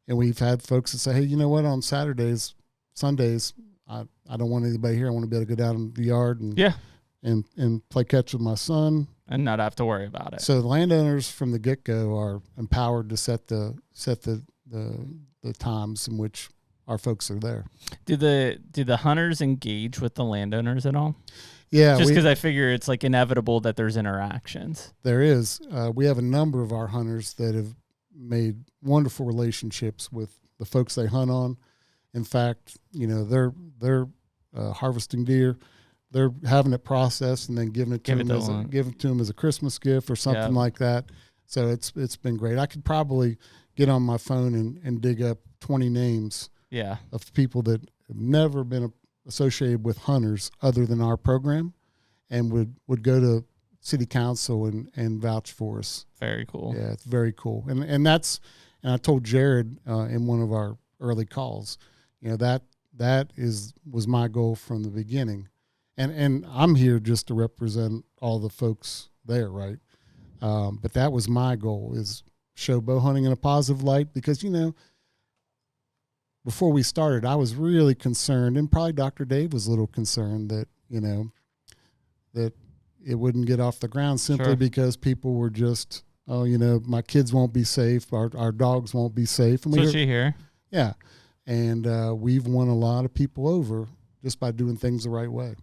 And we've had folks that say, hey, you know what, on Saturdays, Sundays, I don't want anybody here. I want to be able to go down in the yard and play catch with my son. And not have to worry about it. So the landowners from the get-go are empowered to set the times in which our folks are there. Do the hunters engage with the landowners at all? Yeah. Just because I figure it's like inevitable that there's interactions. There is. We have a number of our hunters that have made wonderful relationships with the folks they hunt on. In fact, they're harvesting deer. They're having it processed and then giving it to them as a Christmas gift or something like that. So it's been great. I could probably get on my phone and dig up 20 names of people that have never been associated with hunters other than our program and would go to city council and vouch for us. Very cool. Yeah, it's very cool. And I told Jared in one of our early calls, that was my goal from the beginning. And I'm here just to represent all the folks there, right? But that was my goal, is show bow hunting in a positive light, because, before we started, I was really concerned, and probably Dr. Dave was a little concerned, that, that it wouldn't get off the ground simply because people were just, my kids won't be safe, our dogs won't be safe. And what you hear. Yeah. And we've won a lot of people over just by doing things the right way.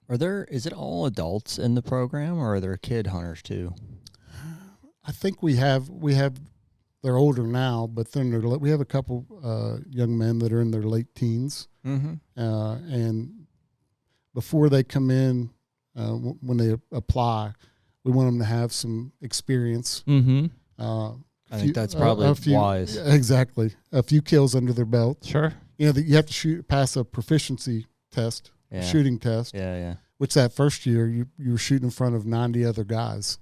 Is it all adults in the program, or are there kid hunters too? I think we have, they're older now, but then we have a couple young men that are in their late teens. Mm-hmm. And before they come in, when they apply, we want them to have some experience. Mm-hmm. I think that's probably wise. Exactly. A few kills under their belt. Sure. You have to pass a proficiency test, shooting test. Yeah. Which that first year you were shooting in front of 90 other guys.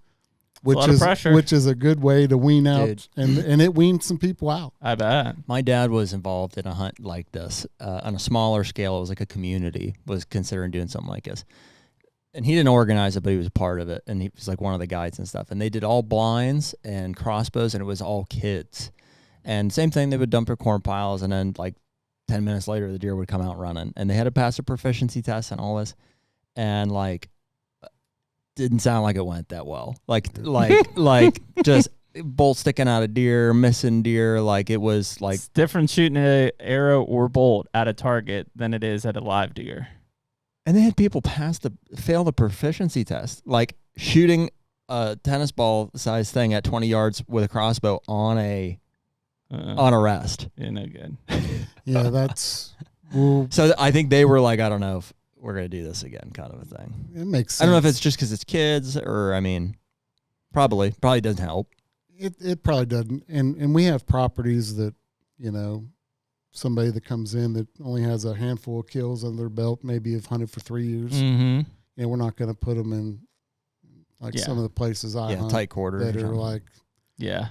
Which is a good way to wean out, and it weaned some people out. I bet. My dad was involved in a hunt like this on a smaller scale. It was like a community was considering doing something like this, and he didn't organize it, but he was a part of it, and he was like one of the guides and stuff. And they did all blinds and crossbows, and it was all kids. And same thing, they would dump their corn piles, and then like 10 minutes later, the deer would come out running, and they had to pass a proficiency test and all this, and like. Didn't sound like it went that well. Like just bolt sticking out of deer, missing deer. Like it was like it's different shooting an arrow or bolt at a target than it is at a live deer. And they had people fail the proficiency test, like shooting a tennis ball size thing at 20 yards with a crossbow on a rest. Yeah, no good. Yeah, that's. Well, so I think they were like, I don't know if we're going to do this again, kind of a thing. It makes sense. I don't know if it's just because it's kids or, probably doesn't help. It probably doesn't. And we have properties that, somebody that comes in that only has a handful of kills under their belt, maybe have hunted for 3 years. Mm-hmm. We're not going to put them in some of the places I hunt. Tight quarters. That are like. Yeah.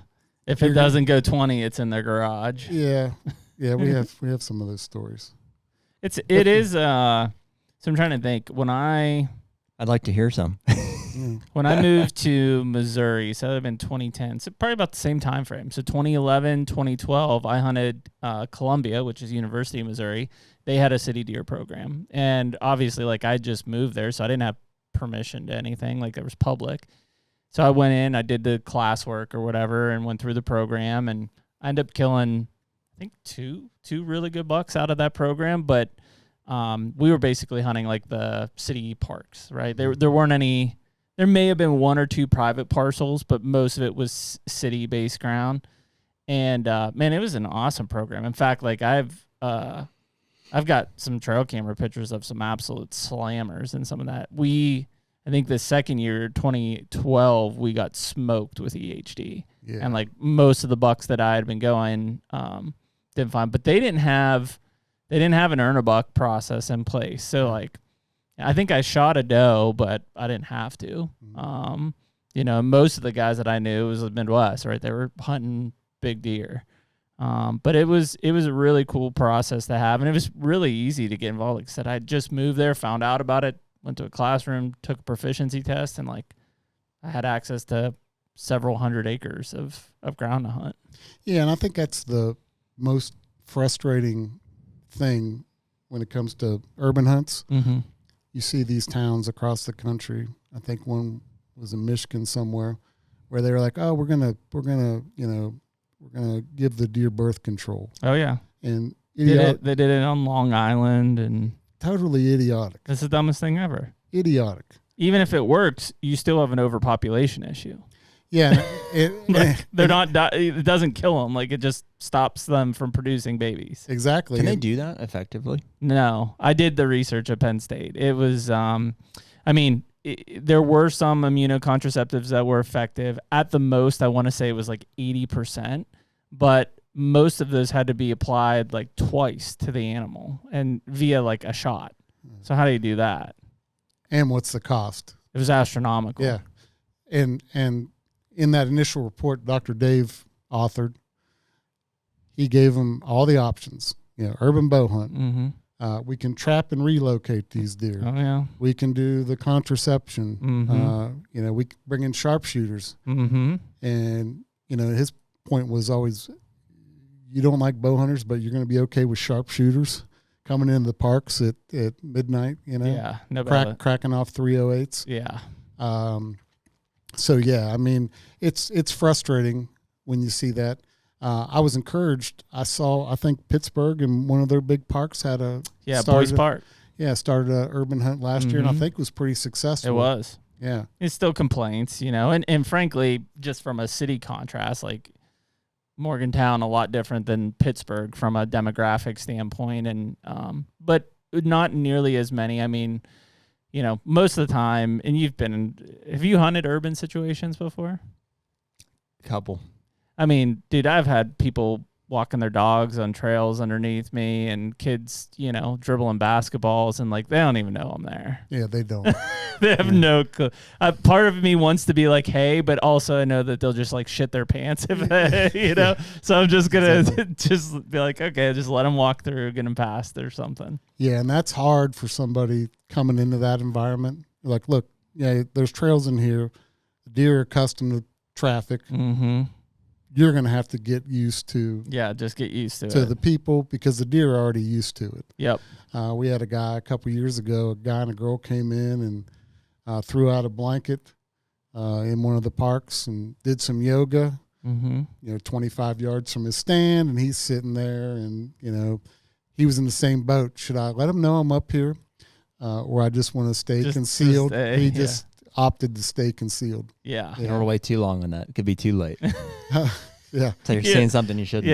If it doesn't go 20, it's in their garage. Yeah. Yeah, we have some of those stories. It is so I'm trying to think. I'd like to hear some. When I moved to Missouri, so that would have been 2010, so probably about the same time frame. So 2011, 2012, I hunted Columbia, which is University of Missouri. They had a city deer program. And obviously, I just moved there, so I didn't have permission to anything. There was public. So I went in, I did the classwork or whatever, and went through the program, and I ended up killing, I think, two really good bucks out of that program, but we were basically hunting the city parks, right? There weren't any. There may have been one or two private parcels, but most of it was city-based ground. And man, it was an awesome program. In fact, I've got some trail camera pictures of some absolute slammers and some of that. I think the second year, 2012, we got smoked with EHD, and most of the bucks that I had been going didn't find, but they didn't have an earn a buck process in place. So I think I shot a doe, but I didn't have to. Most of the guys that I knew was the Midwest, right? They were hunting big deer. But it was a really cool process to have, and it was really easy to get involved. Like I said, I just moved there, found out about it, went to a classroom, took a proficiency test, and I had access to several hundred acres of ground to hunt. Yeah, and I think that's the most frustrating thing when it comes to urban hunts. Mm-hmm. You see these towns across the country. I think one was in Michigan somewhere where they were like, "Oh, we're gonna give the deer birth control." Oh yeah, and they did it on Long Island, and totally idiotic. That's the dumbest thing ever. Idiotic. Even if it works, you still have an overpopulation issue. Yeah, they're not. It doesn't kill them. It just stops them from producing babies. Exactly. Can they do that effectively? No, I did the research at Penn State. It was, there were some immunocontraceptives that were effective. At the most, I want to say it was 80%, but most of those had to be applied twice to the animal and via a shot. So how do you do that? And what's the cost? It was astronomical. Yeah, and in that initial report Dr. Dave authored, he gave them all the options. Urban bow hunt. Mm-hmm. We can trap and relocate these deer. Oh yeah. We can do the contraception. Mm-hmm. We can bring in sharpshooters. Mm-hmm. And his point was always, you don't like bow hunters, but you're going to be okay with sharpshooters coming into the parks at midnight, Yeah. No cracking off 308s. Yeah. So yeah, I mean, it's frustrating when you see that. I was encouraged. I think Pittsburgh and one of their big parks had Boys Park. Started an urban hunt last year, and I think was pretty successful. It was. Yeah. It still complaints, and frankly, just from a city contrast, like Morgantown, a lot different than Pittsburgh from a demographic standpoint, and but not nearly as many. I mean, most of the time, and have you hunted urban situations before? Couple. I mean, dude, I've had people walking their dogs on trails underneath me and kids, dribbling basketballs, and like, they don't even know I'm there. Yeah, they don't. They have no clue. Part of me wants to be like, hey, but also I know that they'll just like shit their pants if they, so I'm just going to just be like, okay, just let them walk through, get them past or something. Yeah. And that's hard for somebody coming into that environment. Like, look, there's trails in here. The deer are accustomed to traffic. Mm-hmm. You're going to have to get used to. Yeah, just get used to it. To the people, because the deer are already used to it. Yep. We had a guy a couple of years ago, a guy and a girl came in and threw out a blanket in one of the parks and did some yoga, 25 yards from his stand, and he's sitting there and, he was in the same boat. Should I let him know I'm up here or I just want to stay concealed? He just opted to stay concealed. Yeah. You don't want to wait too long on that. It could be too late. Yeah. So you're saying something you shouldn't.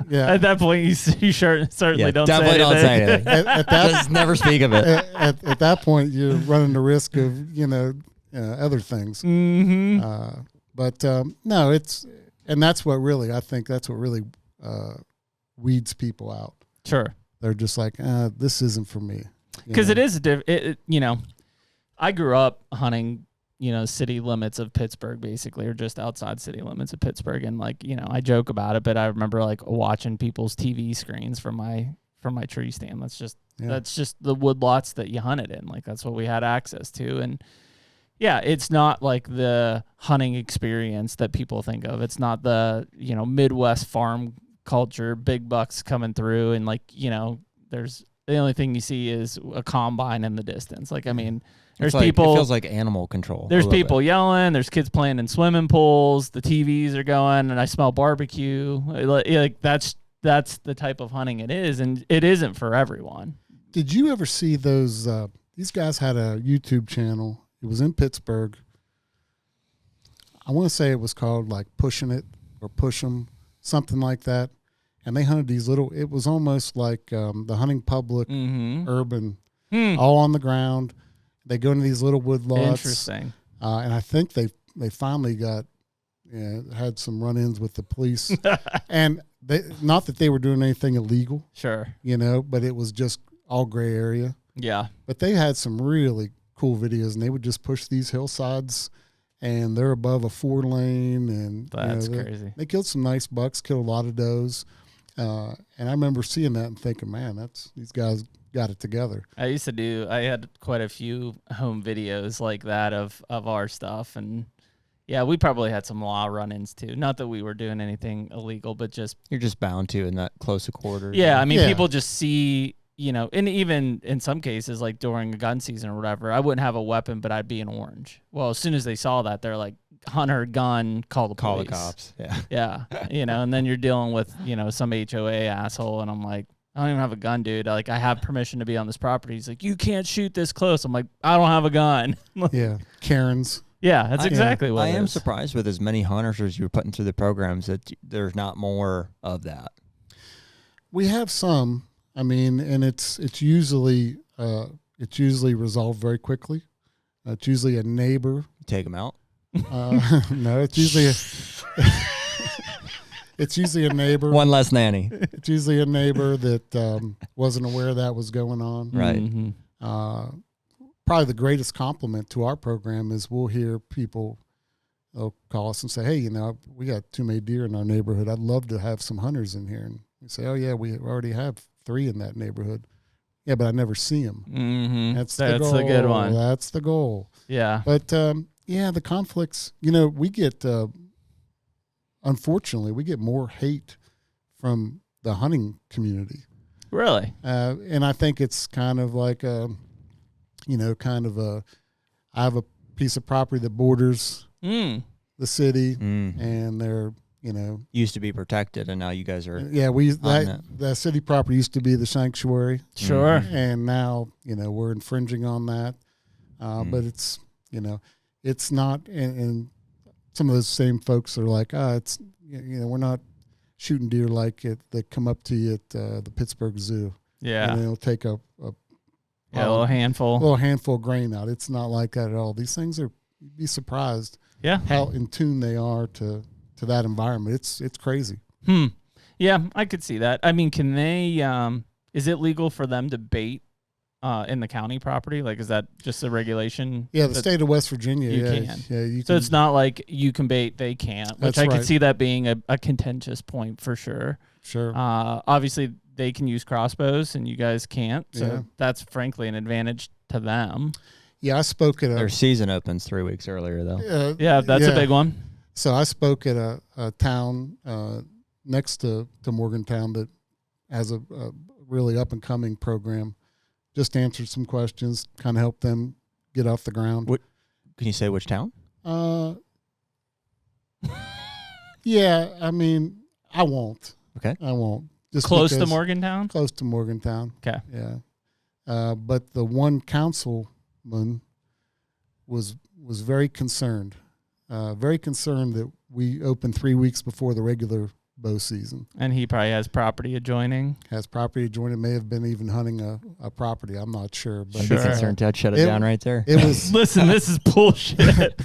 Yeah. At that point, you certainly don't say anything. Don't say anything. at that, just never speak of it. At that point, you're running the risk of, other things. Mm-hmm. But no, and that's what really, I think that's what really weeds people out. Sure. They're just like, this isn't for me. Because it is, I grew up hunting, city limits of Pittsburgh, basically, or just outside city limits of Pittsburgh. And like, I joke about it, but I remember like watching people's TV screens from my tree stand. That's just the woodlots that you hunted in. Like, that's what we had access to. And yeah, it's not like the hunting experience that people think of. It's not the, Midwest farm culture, big bucks coming through. And like, there's the only thing you see is a combine in the distance. Like, I mean, there's people. It feels like animal control. There's people yelling. There's kids playing in swimming pools. The TVs are going, and I smell barbecue. Like that's the type of hunting it is, and it isn't for everyone. Did you ever see those? These guys had a YouTube channel. It was in Pittsburgh. I want to say it was called like Pushing It or Push 'Em, something like that. And they hunted these little. It was almost like the hunting public, urban, all on the ground. They go into these little woodlots. Interesting. And I think they finally had some run-ins with the police. And not that they were doing anything illegal. Sure. But it was just all gray area. Yeah. But they had some really cool videos, and they would just push these hillsides, and they're above a 4-lane. And that's crazy. They killed some nice bucks, killed a lot of does. And I remember seeing that and thinking, man, these guys got it together. I had quite a few home videos like that of our stuff. And yeah, we probably had some law run-ins too. Not that we were doing anything illegal, but just. You're just bound to in that close quarters. Yeah. I mean, people just see, and even in some cases, like during a gun season or whatever, I wouldn't have a weapon, but I'd be in orange. Well, as soon as they saw that, they're like, hunter, gun, call the police. Call the cops. Yeah. Yeah. And then you're dealing with, some HOA asshole. And I'm like, I don't even have a gun, dude. Like, I have permission to be on this property. He's like, you can't shoot this close. I'm like, I don't have a gun. Yeah. Karens. Yeah, that's exactly what I it am is. surprised with as many hunters as you're putting through the programs that there's not more of that. We have some. I mean, and it's usually resolved very quickly. It's usually a neighbor. Take them out. No, it's usually it's usually a neighbor. One less nanny. It's usually a neighbor that wasn't aware that was going on. Right. Mm-hmm. Probably the greatest compliment to our program is we'll hear people, they'll call us and say, hey, we got too many deer in our neighborhood. I'd love to have some hunters in here. And we say, oh, yeah, we already have 3 in that neighborhood. Yeah, but I never see them. Mm-hmm. That's the goal. The good one. That's the goal. Yeah. But, the conflicts, we get, unfortunately, we get more hate from the hunting community. Really? And I think it's kind of like I have a piece of property that borders the city, and they're, used to be protected, and now you guys are. Yeah, that city property used to be the sanctuary. Sure. And now, we're infringing on that. But it's, it's not, and some of those same folks are like, it's, we're not shooting deer like it that come up to you at the Pittsburgh Zoo. Yeah. And it'll take a little handful. A little handful of grain out. It's not like that at all. These things are, you'd be surprised how in tune they are to that environment. It's crazy. Yeah, I could see that. I mean, can they, is it legal for them to bait in the county property? Like, is that just a regulation? Yeah, the state of West Virginia. You can. Yeah, you can. So it's not like you can bait, they can't, which I could see that being a contentious point for sure. Sure. Obviously, they can use crossbows and you guys can't. So that's frankly an advantage to them. Yeah, I spoke at their season opens 3 weeks earlier, though. That's a big one. So I spoke at a town next to Morgantown that has a really up-and-coming program. Just answered some questions, kind of helped them get off the ground. Can you say which town? Yeah, I mean, I won't. Okay. I won't. Just close to Morgantown? Close to Morgantown. Okay. Yeah. But the one councilman was very concerned. Very concerned that we opened 3 weeks before the regular bow season. And he probably has property adjoining. May have been even hunting a property. I'm not sure. But I'd be concerned to shut it down right there. It was. Listen, this is bullshit.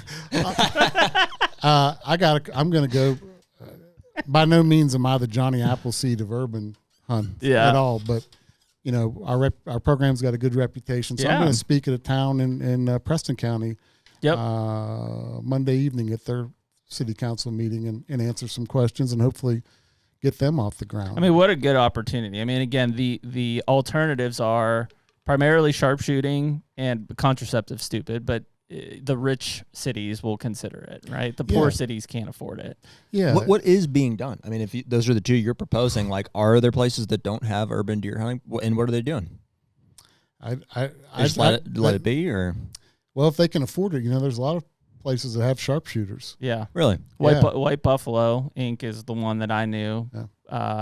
I'm going to go. By no means am I the Johnny Appleseed of urban hunt at all. But, our program's got a good reputation. So I'm going to speak at a town in Preston County. Yep. Monday evening at their city council meeting and answer some questions and hopefully get them off the ground. I mean, what a good opportunity. I mean, again, the alternatives are primarily sharpshooting and contraceptive stupid, but the rich cities will consider it, right? The poor cities can't afford it. Yeah. What is being done? I mean, if those are the two you're proposing, like, are there places that don't have urban deer hunting, and what are they doing? I just let it be, or? Well, if they can afford it, there's a lot of places that have sharpshooters. Yeah. Really? White Buffalo Inc. is the one that I knew. Yeah.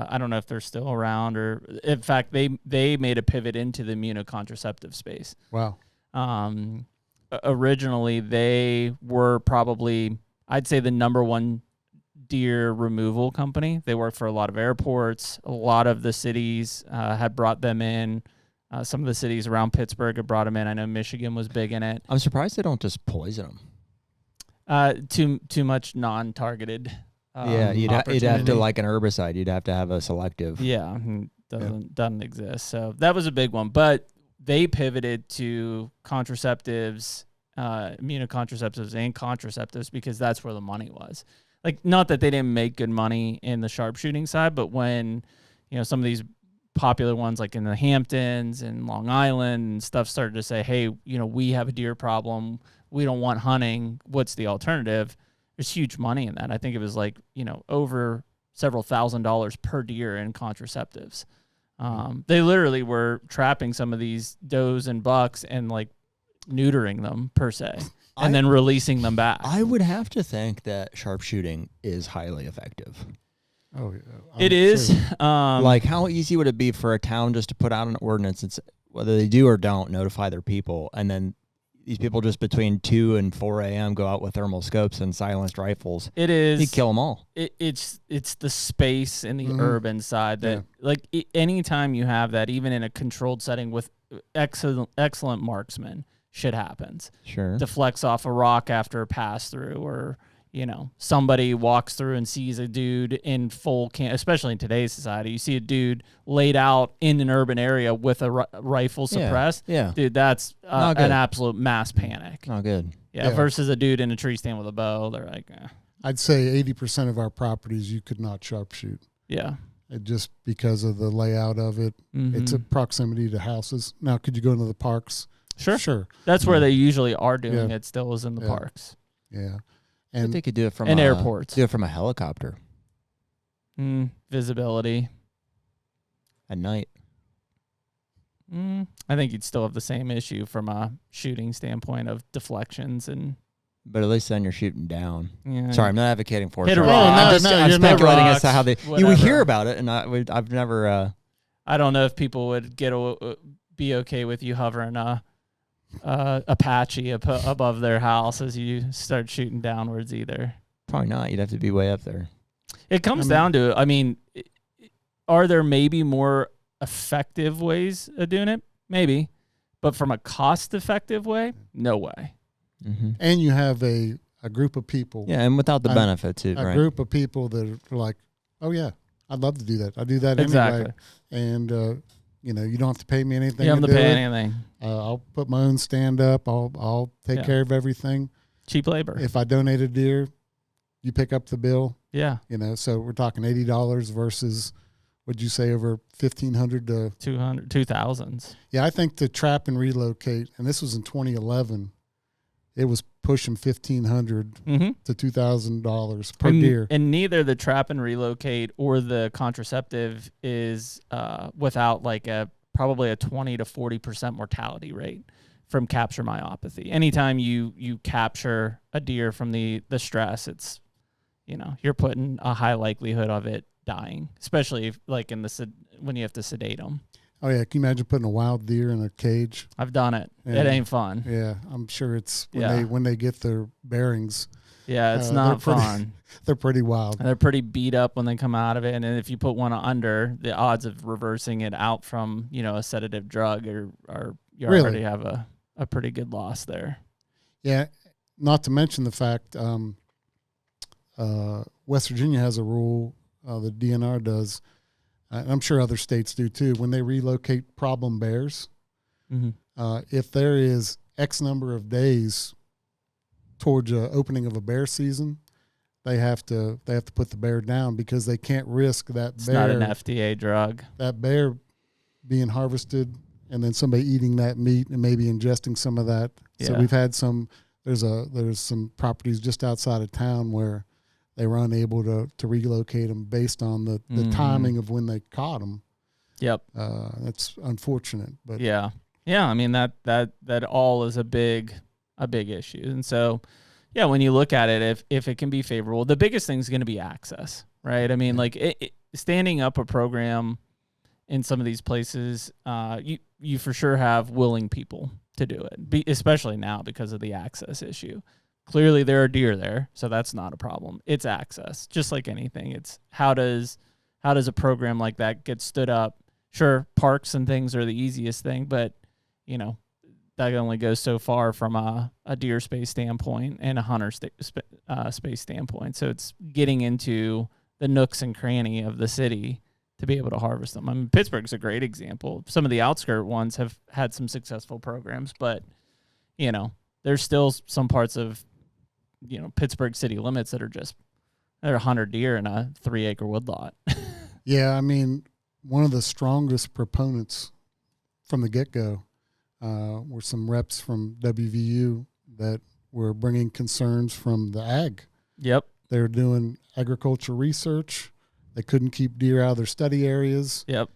I don't know if they're still around, or in fact, they made a pivot into the immunocontraceptive space. Wow. Originally, they were probably, I'd say, the number one deer removal company. They worked for a lot of airports. A lot of the cities had brought them in. Some of the cities around Pittsburgh had brought them in. I know Michigan was big in it. I'm surprised they don't just poison them. Too much non-targeted. You'd have to, like an herbicide. You'd have to have a selective. Yeah, doesn't exist. So that was a big one. But they pivoted to contraceptives, immunocontraceptives, and contraceptives because that's where the money was. Like, not that they didn't make good money in the sharpshooting side, but when some of these popular ones like in the Hamptons and Long Island and stuff started to say, hey, we have a deer problem. We don't want hunting. What's the alternative? There's huge money in that. I think it was like, over several $1,000s per deer in contraceptives. They literally were trapping some of these does and bucks and like neutering them per se, and then releasing them back. I would have to think that sharpshooting is highly effective. Oh, yeah. It is. Like, how easy would it be for a town just to put out an ordinance and whether they do or don't notify their people, and then these people just between 2 and 4 a.m. go out with thermal scopes and silenced rifles? It is. You kill them all. It's the space in the urban side that, anytime you have that, even in a controlled setting with excellent marksmen, shit happens. Sure. Deflects off a rock after a pass through, or somebody walks through and sees a dude in full especially in today's society. You see a dude laid out in an urban area with a rifle suppressed. Yeah. Dude, that's an absolute mass panic. Not good. Yeah, versus a dude in a tree stand with a bow. They're like, I'd say 80% of our properties you could not sharpshoot. Yeah. Just because of the layout of it. Mm-hmm. It's a proximity to houses. Now, could you go into the parks? Sure. That's where they usually are doing it, still is in the parks. Yeah. And they could do it from airports. Do it from a helicopter. Visibility at night. I think you'd still have the same issue from a shooting standpoint of deflections and. But at least then you're shooting down. Yeah. Sorry, I'm not advocating for it. Hit a Sorry. rock. I'm speculating as to how they. Whatever. We hear about it, and I've never. I don't know if people would be okay with you hovering a Apache above their house as you start shooting downwards either. Probably not. You'd have to be way up there. It comes down to, are there maybe more effective ways of doing it? Maybe. But from a cost-effective way, no way. Mm-hmm. And you have a group of people. Yeah, and without the benefit too, right? A group of people that are like, oh, yeah, I'd love to do that. I do that exactly. anyway. And, you don't have to pay me anything. You don't have to pay anything. I'll put my own stand up. I'll take care of everything. Cheap labor. If I donate a deer, you pick up the bill. Yeah. So we're talking $80 versus, would you say, over $1,500 to $2,000. Yeah, I think to trap and relocate, and this was in 2011, it was pushing $1,500 to $2,000 per deer. And neither the trap and relocate or the contraceptive is without probably a 20 to 40% mortality rate from capture myopathy. Anytime you capture a deer from the stress, it's you're putting a high likelihood of it dying, especially if, when you have to sedate them. Oh yeah, can you imagine putting a wild deer in a cage? I've done it. It ain't fun. Yeah, I'm sure it's when they get their bearings. Yeah, it's not fun. They're pretty wild. And they're pretty beat up when they come out of it. And if you put one under, the odds of reversing it out from a sedative drug are you really? Already have a pretty good loss there. Yeah, not to mention the fact West Virginia has a rule, the DNR does. I'm sure other states do too. When they relocate problem bears, if there is X number of days towards the opening of a bear season, they have to put the bear down because they can't risk that it's bear. It's not an FDA drug. That bear being harvested and then somebody eating that meat and maybe ingesting some of that. Yeah. So we've had there's some properties just outside of town where they were unable to relocate them based on the timing of when they caught them. Yep. That's unfortunate, but yeah. I mean that all is a big issue, and so when you look at it, if it can be favorable, the biggest thing is going to be access, right? I mean, standing up a program in some of these places, you for sure have willing people to do it, especially now because of the access issue. Clearly there are deer there, so that's not a problem. It's access, just like anything. It's how does a program like that get stood up? Sure, parks and things are the easiest thing, but that only goes so far from a deer space standpoint and a hunter space standpoint. So it's getting into the nooks and cranny of the city to be able to harvest them. I mean, Pittsburgh's a great example. Some of the outskirt ones have had some successful programs, but there's still some parts of Pittsburgh city limits that are they're 100 deer in a 3-acre woodlot. Yeah, I mean, one of the strongest proponents from the get-go were some reps from WVU that were bringing concerns from the ag. Yep. They were doing agriculture research. They couldn't keep deer out of their study areas. Yep.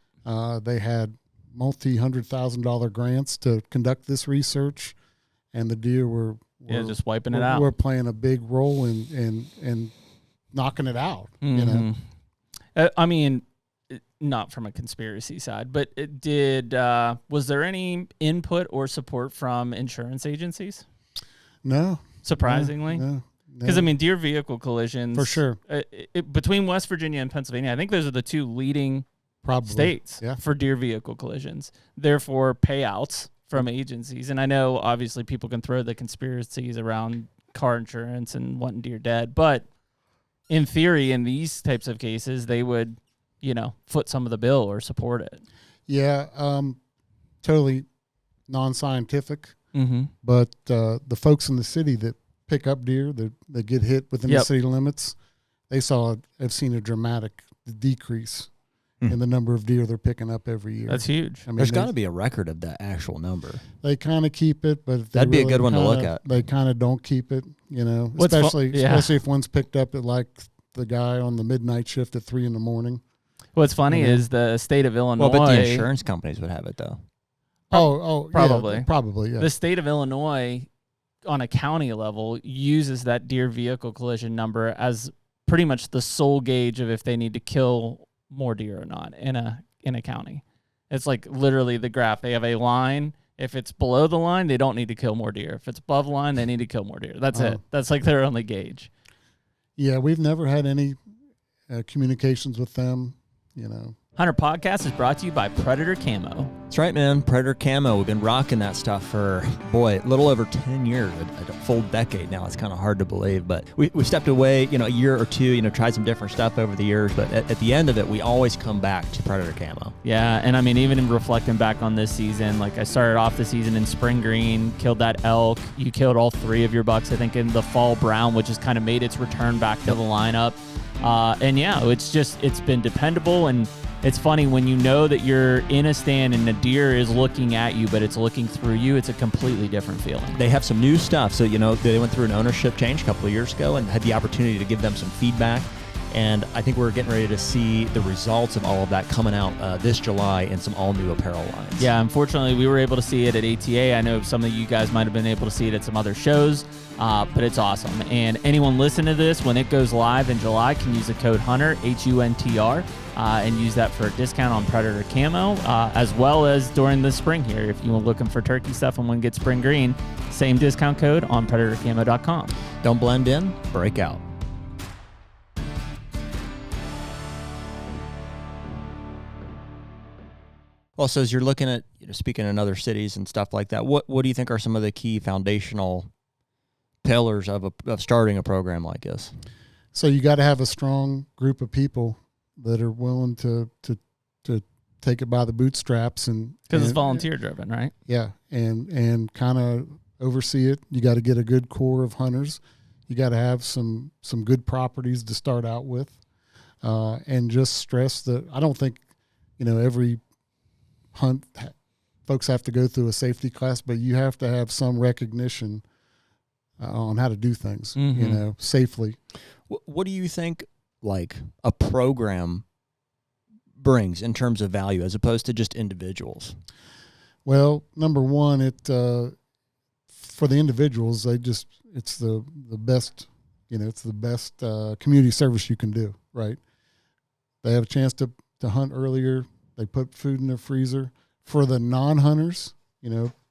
They had $multi-$100,000 grants to conduct this research, and the deer were just wiping it out. We're playing a big role in knocking it out. Mm-hmm. I mean, not from a conspiracy side, but was there any input or support from insurance agencies? No. Surprisingly? No. Because, I mean, deer vehicle collisions. For sure. Between West Virginia and Pennsylvania, I think those are the two leading states for deer vehicle collisions. Therefore, payouts from agencies. And I know, obviously, people can throw the conspiracies around car insurance and wanting deer dead. But in theory, in these types of cases, they would, foot some of the bill or support it. Yeah, totally non-scientific. Mm-hmm. But the folks in the city that pick up deer that get hit within the city limits, have seen a dramatic decrease in the number of deer they're picking up every year. That's huge. I mean, there's got to be a record of that actual number. They kind of keep it, but that'd be a good one to look at. They kind of don't keep it, especially if one's picked up at like the guy on the midnight shift at 3 a.m. What's funny is the state of Illinois. Well, but the insurance companies would have it though. Probably. Yeah, probably, yeah. The state of Illinois, on a county level, uses that deer vehicle collision number as pretty much the sole gauge of if they need to kill more deer or not in a county. It's like literally the graph. They have a line. If it's below the line, they don't need to kill more deer. If it's above the line, they need to kill more deer. That's it. That's like their only gauge. Yeah, we've never had any communications with them, you know. HUNTR Podcast is brought to you by Predator Camo. That's right, man. Predator Camo. We've been rocking that stuff for, boy, a little over 10 years, a full decade now. It's kind of hard to believe, but we stepped away, a year or two, tried some different stuff over the years, but at the end of it, we always come back to Predator Camo. Yeah, and I mean, even in reflecting back on this season, like I started off the season in spring green, killed that elk. You killed all 3 of your bucks, I think, in the fall brown, which has kind of made its return back to the lineup. And yeah, it's been dependable, and it's funny when you know that you're in a stand and the deer is looking at you, but it's looking through you. It's a completely different feeling. They have some new stuff. So, they went through an ownership change a couple of years ago and had the opportunity to give them some feedback. And I think we're getting ready to see the results of all of that coming out this July in some all-new apparel lines. Yeah, unfortunately, we were able to see it at ATA. I know some of you guys might have been able to see it at some other shows, but it's awesome. And anyone listening to this, when it goes live in July, can use the code HUNTR, HUNTR, and use that for a discount on Predator Camo, as well as during the spring here. If you're looking for turkey stuff and want to get spring green, same discount code on PredatorCamo.com. Don't blend in, break out. Also, as you're looking at, speaking in other cities and stuff like that, what do you think are some of the key foundational pillars of starting a program like this? So you got to have a strong group of people that are willing to take it by the bootstraps, and because it's volunteer driven, right? Yeah, and kind of oversee it. You got to get a good core of hunters. You got to have some good properties to start out with, and just stress that I don't think every hunt folks have to go through a safety class, but you have to have some recognition on how to do things, safely. What do you think, like, a program brings in terms of value as opposed to just individuals? Well, number one, for the individuals, it's the best, it's the best community service you can do, right? They have a chance to hunt earlier. They put food in their freezer. For the non-hunters,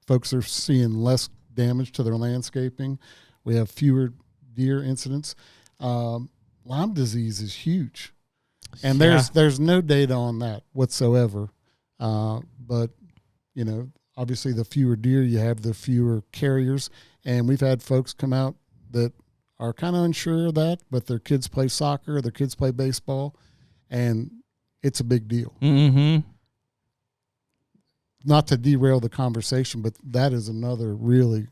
folks are seeing less damage to their landscaping. We have fewer deer incidents. Lyme disease is huge, and there's no data on that whatsoever. But obviously, the fewer deer you have, the fewer carriers. And we've had folks come out that are kind of unsure of that, but their kids play soccer, their kids play baseball, and it's a big deal. Mm-hmm. Not to derail the conversation, but that is another really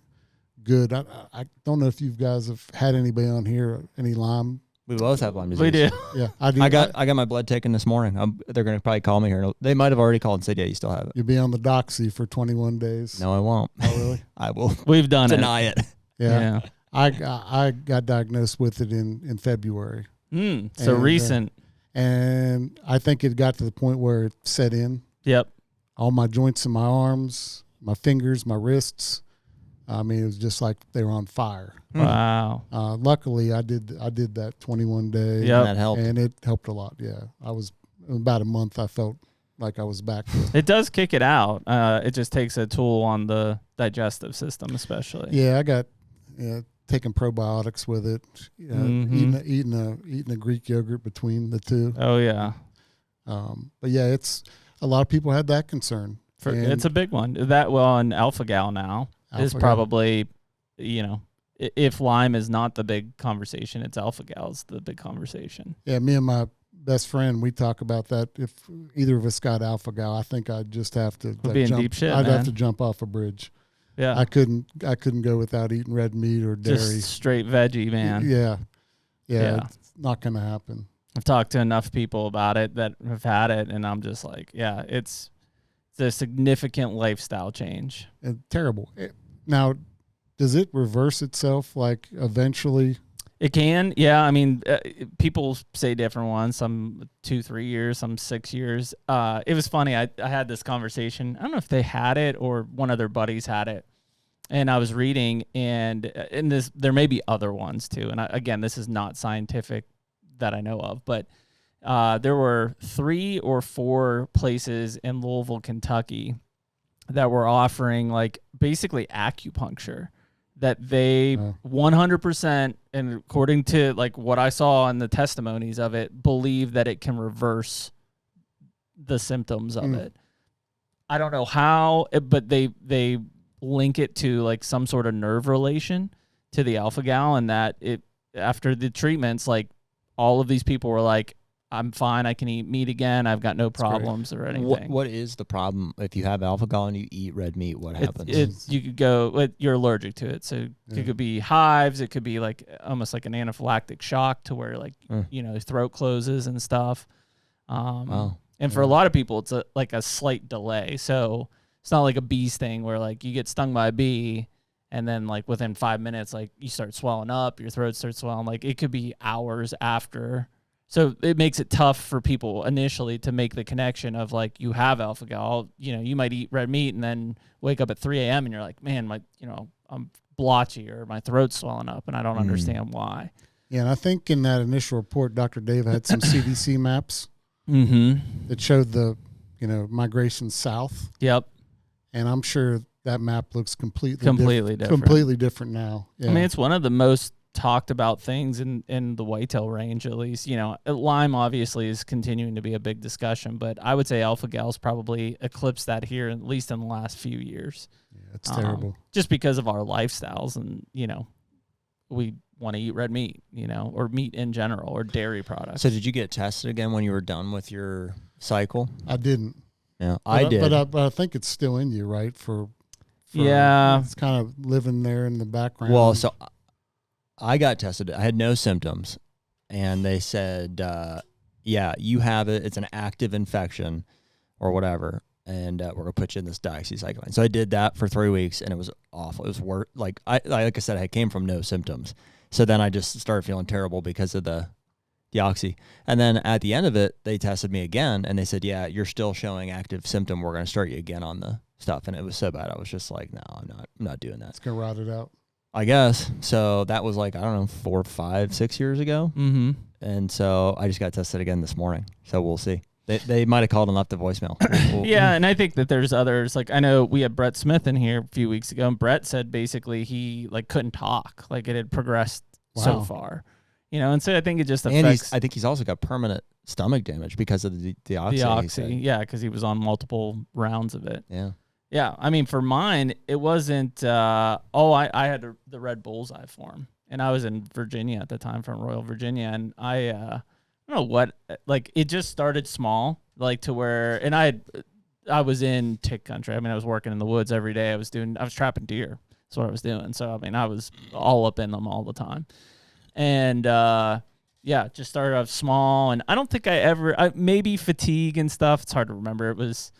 good. I don't know if you guys have had anybody on here, any Lyme. We both have Lyme disease. We do. Yeah, I do. I got my blood taken this morning. They're going to probably call me here. They might have already called and said, yeah, you still have it. You'll be on the doxy for 21 days. No, I won't. Oh, really? I will. We've done deny it. Yeah. I got diagnosed with it in February. So recent. And I think it got to the point where it set in. Yep. All my joints in my arms, my fingers, my wrists. I mean, it was just like they were on fire. Wow. Luckily, I did that 21 day. Yeah, that helped, and it helped a lot. Yeah, I was about a month. I felt like I was back. It does kick it out. It just takes a toll on the digestive system, especially. Yeah, I got taking probiotics with it. Eating a Greek yogurt between the two. Oh yeah. But yeah, it's a lot of people had that concern. It's a big one. And alpha-gal now is probably, if Lyme is not the big conversation, it's alpha-gal is the big conversation. Yeah, me and my best friend, we talk about that. If either of us got alpha-gal, I think I'd just have to be in deep shit, I'd man. have to jump off a bridge. Yeah, I couldn't go without eating red meat or dairy. Just straight veggie, man. Yeah. It's not going to happen. I've talked to enough people about it that have had it, and I'm just like, yeah, it's a significant lifestyle change. Terrible. Now, does it reverse itself? Like eventually, It can, yeah. I mean, people say different ones. Some 2-3 years, some 6 years. It was funny. I had this conversation. I don't know if they had it or one of their buddies had it, and I was reading, and in this, there may be other ones too. And again, this is not scientific that I know of, but there were 3 or 4 places in Louisville, Kentucky, that were offering like basically acupuncture. That they 100%, and according to like what I saw in the testimonies of it, believe that it can reverse the symptoms of it. I don't know how, but they link it to like some sort of nerve relation to the alpha-gal, and that it after the treatments, like all of these people were like, I'm fine. I can eat meat again. I've got no problems or anything. What is the problem if you have alpha-gal and you eat red meat? What happens? You could go. You're allergic to it, so it could be hives. It could be like almost like an anaphylactic shock to where like throat closes and stuff. And for a lot of people, it's like a slight delay. So it's not like a bee's thing where like you get stung by a bee and then like within 5 minutes, like you start swelling up, your throat starts swelling. Like it could be hours after. So it makes it tough for people initially to make the connection of like you have alpha-gal. You might eat red meat and then wake up at 3 a.m. and you're like, man, I'm blotchy or my throat's swelling up and I don't understand why. Yeah, and I think in that initial report, Dr. Dave had some CDC maps that showed the migration south. Yep. And I'm sure that map looks completely different. Completely different now. Yeah. I mean, it's one of the most talked about things in the whitetail range, at least. Lyme obviously is continuing to be a big discussion, but I would say alpha-gal's probably eclipsed that here, at least in the last few years. Yeah, it's terrible. Just because of our lifestyles, and we want to eat red meat, or meat in general, or dairy products. So did you get tested again when you were done with your cycle? I didn't. Yeah, I did. But I think it's still in you, right? Yeah. It's kind of living there in the background. Well, so I got tested. I had no symptoms, and they said, yeah, you have it. It's an active infection or whatever, and we're going to put you in this doxycycline. So I did that for 3 weeks, and it was awful. It was worse. Like I said, I came from no symptoms. So then I just started feeling terrible because of the oxy. And then at the end of it, they tested me again, and they said, yeah, you're still showing active symptom. We're going to start you again on the stuff. And it was so bad. I was just like, no, I'm not doing that. It's going to rot it out. I guess. So that was like, I don't know, 4, 5, 6 years ago. Mm-hmm. And so I just got tested again this morning. So we'll see. They might have called and left a voicemail. Yeah, and I think that there's others. Like I know we had Brett Smith in here a few weeks ago, and Brett said basically he like couldn't talk. Like it had progressed so far. And so I think it just affects. And I think he's also got permanent stomach damage because of the oxy. The oxy, yeah, because he was on multiple rounds of it. Yeah. Yeah, I mean, for mine, it wasn't, I had the red bullseye form, and I was in Virginia at the time, from Royal Virginia, and I don't know what, like, it just started small, like, to where, and I was in tick country. I mean, I was working in the woods every day. I was trapping deer. That's what I was doing. So, I mean, I was all up in them all the time. And, yeah, just started off small, and I don't think maybe fatigue and stuff. It's hard to remember. It was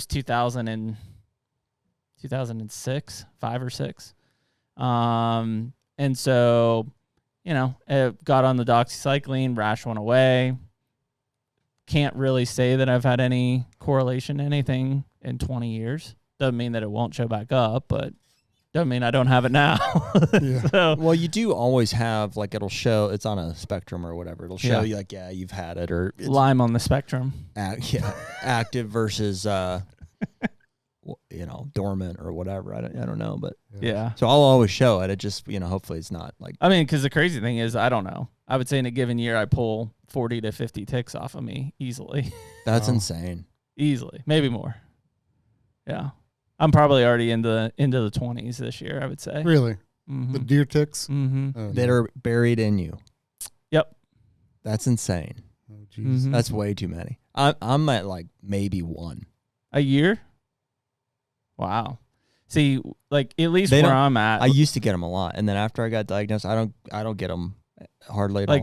2006, 5 or 6. And so, it got on the doxycycline, rash went away. Can't really say that I've had any correlation to anything in 20 years. Doesn't mean that it won't show back up, but doesn't mean I don't have it now. Yeah. So, well, you do always have, like, it'll show, it's on a spectrum or whatever. It'll show you, like, yeah, you've had it, or it's Lyme on the spectrum. Active versus, dormant or whatever. I don't know, but yeah. So I'll always show it. It just, hopefully it's not like. I mean, because the crazy thing is, I don't know. I would say in a given year, I pull 40 to 50 ticks off of me easily. That's insane. Easily, maybe more. Yeah, I'm probably already into the 20s this year, I would say. Really? Mm-hmm. The deer ticks? Mm-hmm. That are buried in you. Yep. That's insane. Oh, jeez. Mm-hmm. That's way too many. I'm at like maybe 1 a year. Wow. See, like at least where I'm at, I used to get them a lot, and then after I got diagnosed, I don't get them hardly at all.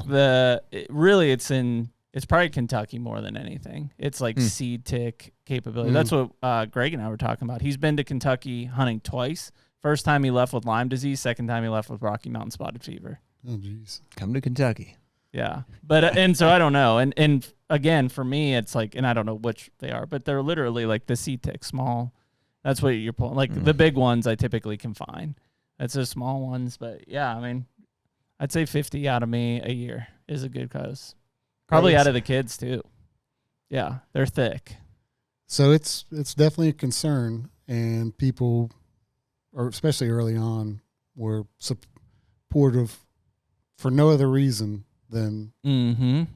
It's probably Kentucky more than anything. It's like seed tick capability. That's what Greg and I were talking about. He's been to Kentucky hunting twice. First time he left with Lyme disease. Second time he left with Rocky Mountain spotted fever. Oh, geez. Come to Kentucky. Yeah. But, and so I don't know. And again, for me, it's like, and I don't know which they are, but they're literally like the sea tick, small. That's what you're pulling. Like the big ones I typically can find. That's the small ones. But yeah, I mean, I'd say 50 out of me a year is a good cause. Probably out of the kids too. Yeah, they're thick. So it's definitely a concern, and people, or especially early on, were supportive for no other reason than, hey,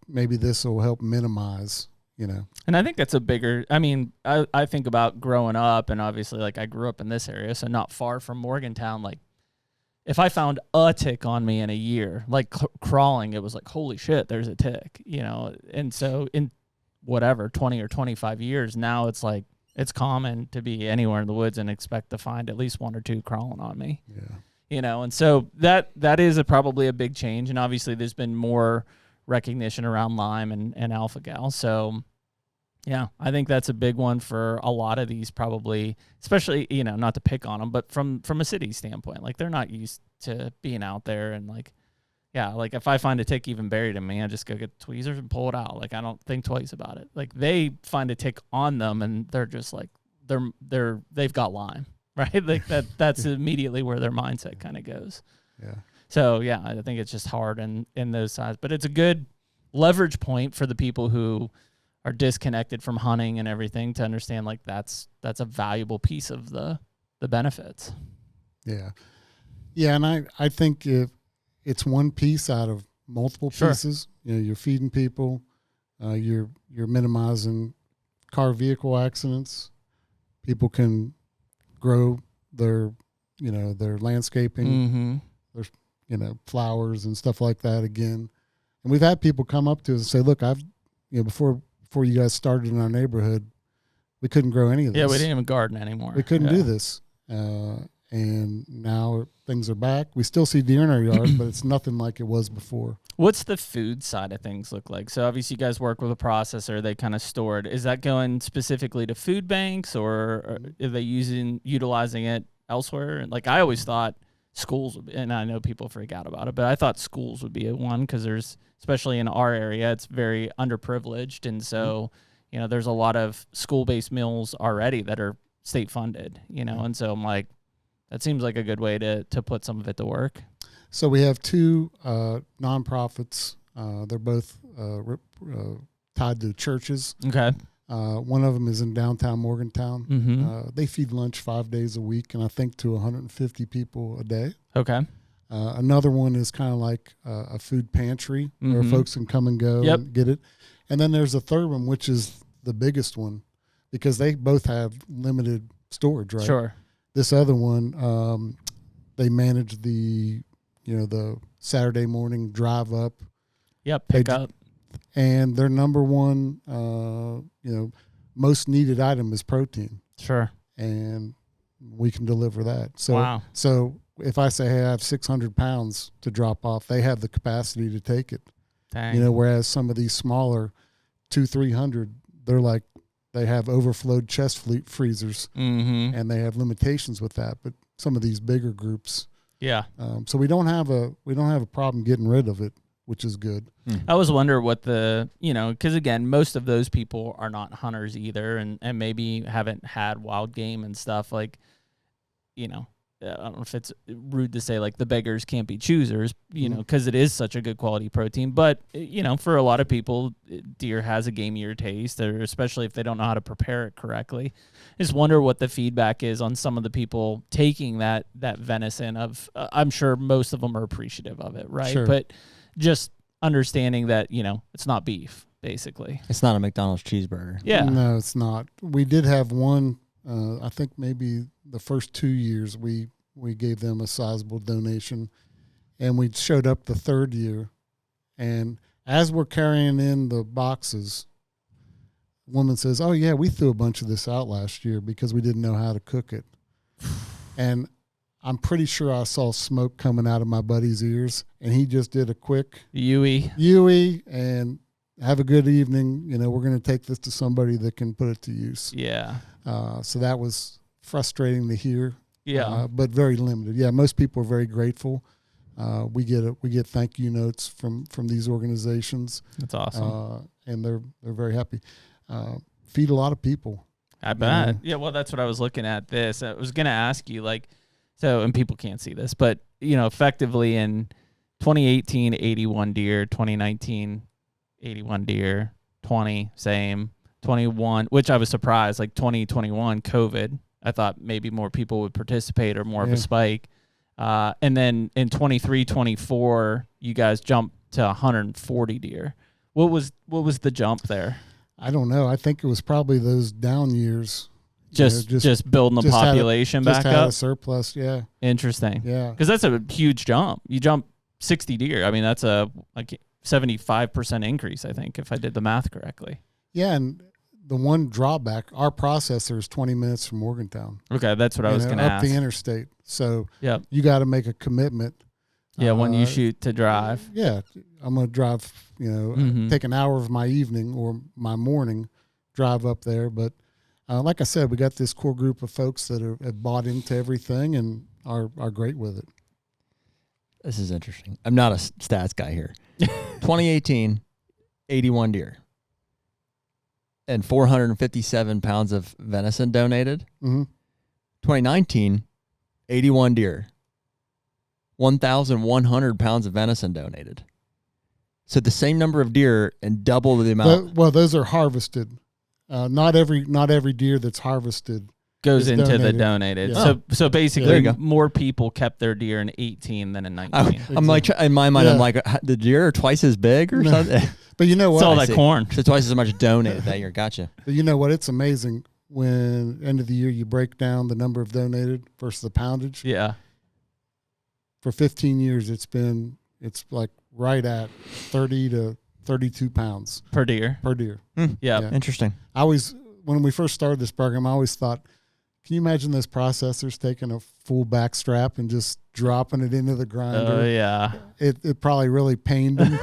maybe this will help minimize, And I think that's a bigger, I mean, I think about growing up, and obviously, like, I grew up in this area, so not far from Morgantown. Like, if I found a tick on me in a year, like crawling, it was like, holy shit, there's a tick, And so in whatever, 20 or 25 years, now it's like, it's common to be anywhere in the woods and expect to find at least one or two crawling on me. Yeah. And so that is probably a big change. And obviously there's been more recognition around Lyme and alpha gal. So yeah, I think that's a big one for a lot of these, probably, especially, not to pick on them, but from a city standpoint, like they're not used to being out there. And like, yeah, like if I find a tick even buried in me, I just go get tweezers and pull it out. Like I don't think twice about it. Like they find a tick on them and they're just like, they've got Lyme, right? Like that's immediately where their mindset kind of goes. Yeah. So yeah, I think it's just hard in those sides, but it's a good leverage point for the people who are disconnected from hunting and everything to understand like that's a valuable piece of the benefits. Yeah. Yeah. And I think if it's one piece out of multiple pieces, you're feeding people, you're minimizing car vehicle accidents. People can grow their landscaping, their, flowers and stuff like that again. And we've had people come up to us and say, look, before you guys started in our neighborhood, we couldn't grow any of this. Yeah, we didn't even garden anymore. We couldn't do this. And now things are back. We still see deer in our yard, but it's nothing like it was before. What's the food side of things look like? So obviously you guys work with a processor. They kind of store it. Is that going specifically to food banks, or are they utilizing it elsewhere? Like I always thought schools, and I know people freak out about it, but I thought schools would be one because there's, especially in our area, it's very underprivileged. And so, there's a lot of school-based meals already that are state funded, and so I'm like, that seems like a good way to put some of it to work. So we have two nonprofits. They're both tied to churches. Okay. One of them is in downtown Morgantown. They feed lunch 5 days a week, and I think to 150 people a day. Okay. Another one is kind of like a food pantry where folks can come and go and get it. And then there's a third one, which is the biggest one, because they both have limited storage, right? Sure. This other one, they manage the Saturday morning drive up. Yep, pick up. And their number one, most needed item is protein. Sure. And we can deliver that. So, wow. So if I say, hey, I have 600 pounds to drop off, they have the capacity to take it. Dang. Whereas some of these smaller 200-300, they're like, they have overflowed chest freezers, and they have limitations with that. But some of these bigger groups, so we don't have a problem getting rid of it, which is good. I always wonder what because again, most of those people are not hunters either, and maybe haven't had wild game and stuff. Like, I don't know if it's rude to say like the beggars can't be choosers, because it is such a good quality protein. But, for a lot of people, deer has a gamier taste, or especially if they don't know how to prepare it correctly. I just wonder what the feedback is on some of the people taking that venison of, I'm sure most of them are appreciative of it, right? Sure. But just understanding that, it's not beef, basically. It's not a McDonald's cheeseburger. Yeah. No, it's not. We did have one, I think maybe the first 2 years we gave them a sizable donation, and we showed up the third year, and as we're carrying in the boxes, a woman says, oh yeah, we threw a bunch of this out last year because we didn't know how to cook it. And I'm pretty sure I saw smoke coming out of my buddy's ears, and he just did a quick Yui and have a good evening. We're going to take this to somebody that can put it to use. Yeah. So that was frustrating to hear. Yeah. But very limited. Yeah, most people are very grateful. we get thank you notes from these organizations. That's awesome. And they're very happy. Feed a lot of people. I bet. Yeah, well, that's what I was looking at this. I was going to ask you, like, so, and people can't see this, but, effectively in 2018, 81 deer, 2019, 81 deer, 20, same, 21, which I was surprised, like 2021, COVID. I thought maybe more people would participate or more of a spike. And then in 23, 24, you guys jumped to 140 deer. What was the jump there? I don't know. I think it was probably those down years. Just building the population back up. Just had a surplus, yeah. Interesting. Yeah. Because that's a huge jump. You jump 60 deer. I mean, that's a 75% increase, I think, if I did the math correctly. Yeah, and the one drawback, our processor is 20 minutes from Morgantown. Okay, that's what I was going to ask. Up the interstate. So yep. You got to make a commitment. Yeah, when you shoot to drive. Yeah, I'm going to drive, take an hour of my evening or my morning, drive up there. But like I said, we got this core group of folks that have bought into everything and are great with it. This is interesting. I'm not a stats guy here. 2018, 81 deer. And 457 pounds of venison donated. Mm-hmm. 2019, 81 deer. 1,100 pounds of venison donated. So the same number of deer and double the amount. Well, those are harvested. Not every deer that's harvested goes into donated. The donated. Yeah. So basically, more people kept their deer in 18 than in 19. I'm like, in my mind, I'm like, the deer are twice as big or something. But you know what? It's all that corn. So twice as much donated that year. Gotcha. But you know what? It's amazing when end of the year you break down the number of donated versus the poundage. Yeah. For 15 years, it's like right at 30 to 32 pounds per deer. Yeah. Interesting. When we first started this program, I always thought, can you imagine those processors taking a full back strap and just dropping it into the grinder? Oh, yeah. It probably really pained them,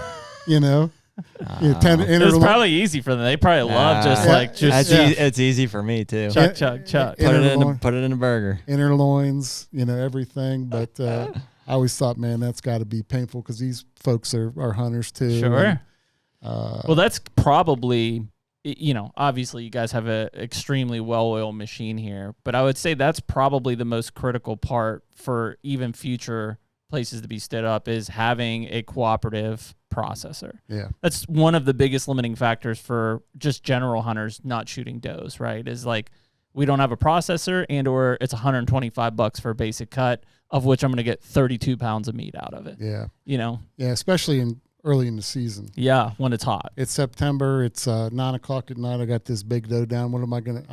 It's probably easy for them. They probably love it's easy for me too. Chuck. Put it in a burger. Inner loins, everything. But I always thought, man, that's got to be painful because these folks are hunters too. Sure. And, well, that's probably, obviously you guys have an extremely well-oiled machine here, but I would say that's probably the most critical part for even future places to be stood up is having a cooperative processor. Yeah. That's one of the biggest limiting factors for just general hunters not shooting does, right? Is like, we don't have a processor or it's $125 for a basic cut, of which I'm going to get 32 pounds of meat out of it. Yeah. Yeah, especially early in the season. Yeah, when it's hot. It's September. It's 9 o'clock at night. I got this big doe down. I'm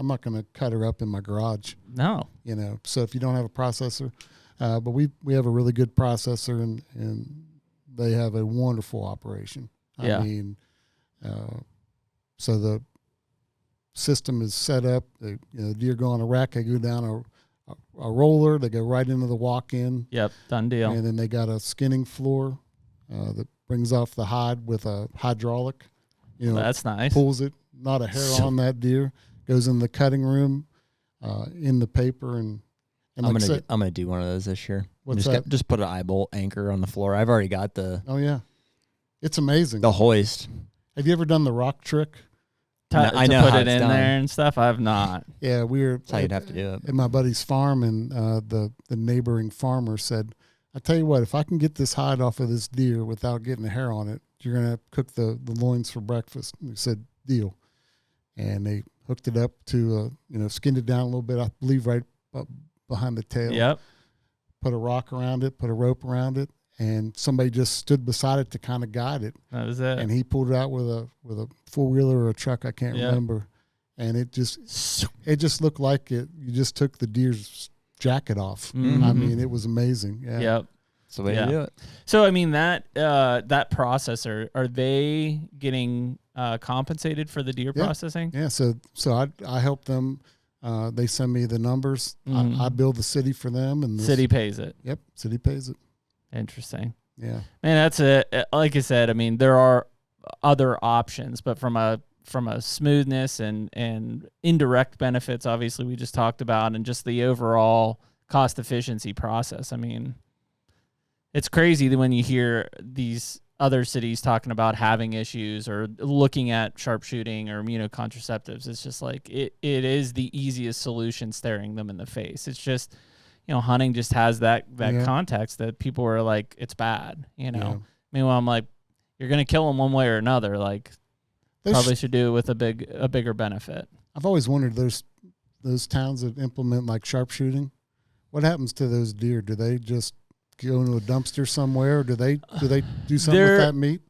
not going to cut her up in my garage. No. So if you don't have a processor, but we have a really good processor and they have a wonderful operation. I mean, so the system is set up. The deer go on a rack. They go down a roller. They go right into the walk-in. Yep, done deal. And then they got a skinning floor that brings off the hide with a hydraulic. That's nice. Pulls it. Not a hair on that deer. Goes in the cutting room, in the paper, and I'm gonna do one of those this year. What's that? Just put an eye bolt anchor on the floor. I've already got the. Oh yeah, it's amazing. The hoist. Have you ever done the rock trick? I know put it in done. There and stuff. I've not. Yeah, that's how you'd have to do it. At my buddy's farm, and the neighboring farmer said, "I tell you what, if I can get this hide off of this deer without getting a hair on it, you're gonna cook the loins for breakfast." And he said, "Deal." And they hooked it up to skinned it down a little bit. I believe right up behind the tail. Yep. Put a rock around it. Put a rope around it. And somebody just stood beside it to kind of guide it. That was it. And he pulled it out with a 4-wheeler or a truck, I can't remember. And it just looked like you just took the deer's jacket off. Mm-hmm. I mean, it was amazing. Yeah. Yep. That's the way to do it. So I mean that processor, are they getting compensated for the deer processing? Yeah. So I help them. They send me the numbers. Mm-hmm. I bill the city for them, and the city pays it. Yep, city pays it. Interesting. Yeah, man, that's like I said. I mean, there are other options, but from a smoothness and indirect benefits, obviously we just talked about, and just the overall cost efficiency process. I mean, it's crazy when you hear these other cities talking about having issues or looking at sharpshooting or immunocontractives. It's just like it is the easiest solution staring them in the face. It's just, hunting just has that context that people are like, it's bad, Yeah. Meanwhile, I'm like, you're going to kill them one way or another. Like, probably should do it with a bigger benefit. I've always wondered those towns that implement like sharpshooting, what happens to those deer? Do they just go into a dumpster somewhere? Or do they do something with that meat?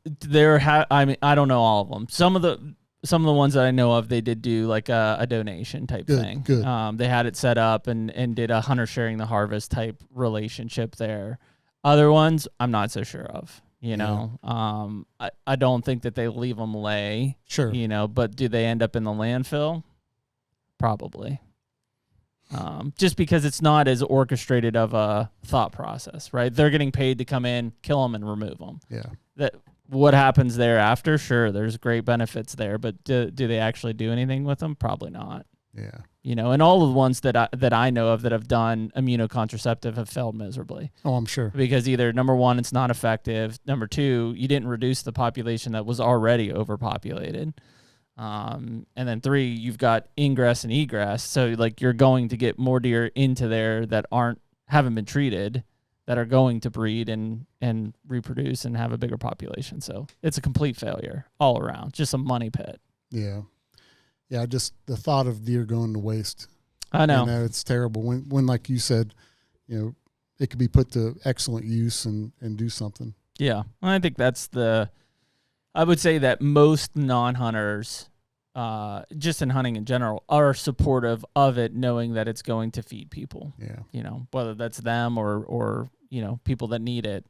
I don't know all of them. Some of the ones that I know of, they did do like a donation type thing. Good. They had it set up and did a hunter sharing the harvest type relationship there. Other ones, I'm not so sure of. I don't think that they leave them lay. Sure. But do they end up in the landfill? Probably. Just because it's not as orchestrated of a thought process, right? They're getting paid to come in, kill them, and remove them. Yeah. What happens thereafter? Sure, there's great benefits there, but do they actually do anything with them? Probably not. Yeah. And all of the ones that I know of that have done immunocontraceptive have failed miserably. Oh, I'm sure. Because either, number one, it's not effective. Number two, you didn't reduce the population that was already overpopulated. And then three, you've got ingress and egress. So like you're going to get more deer into there that haven't been treated, that are going to breed and reproduce and have a bigger population. So it's a complete failure all around, just a money pit. Yeah. Yeah. Just the thought of deer going to waste. I know. It's terrible when, like you said, it could be put to excellent use and do something. Yeah. I think I would say that most non-hunters, just in hunting in general, are supportive of it, knowing that it's going to feed people. Yeah. Whether that's them or people that need it.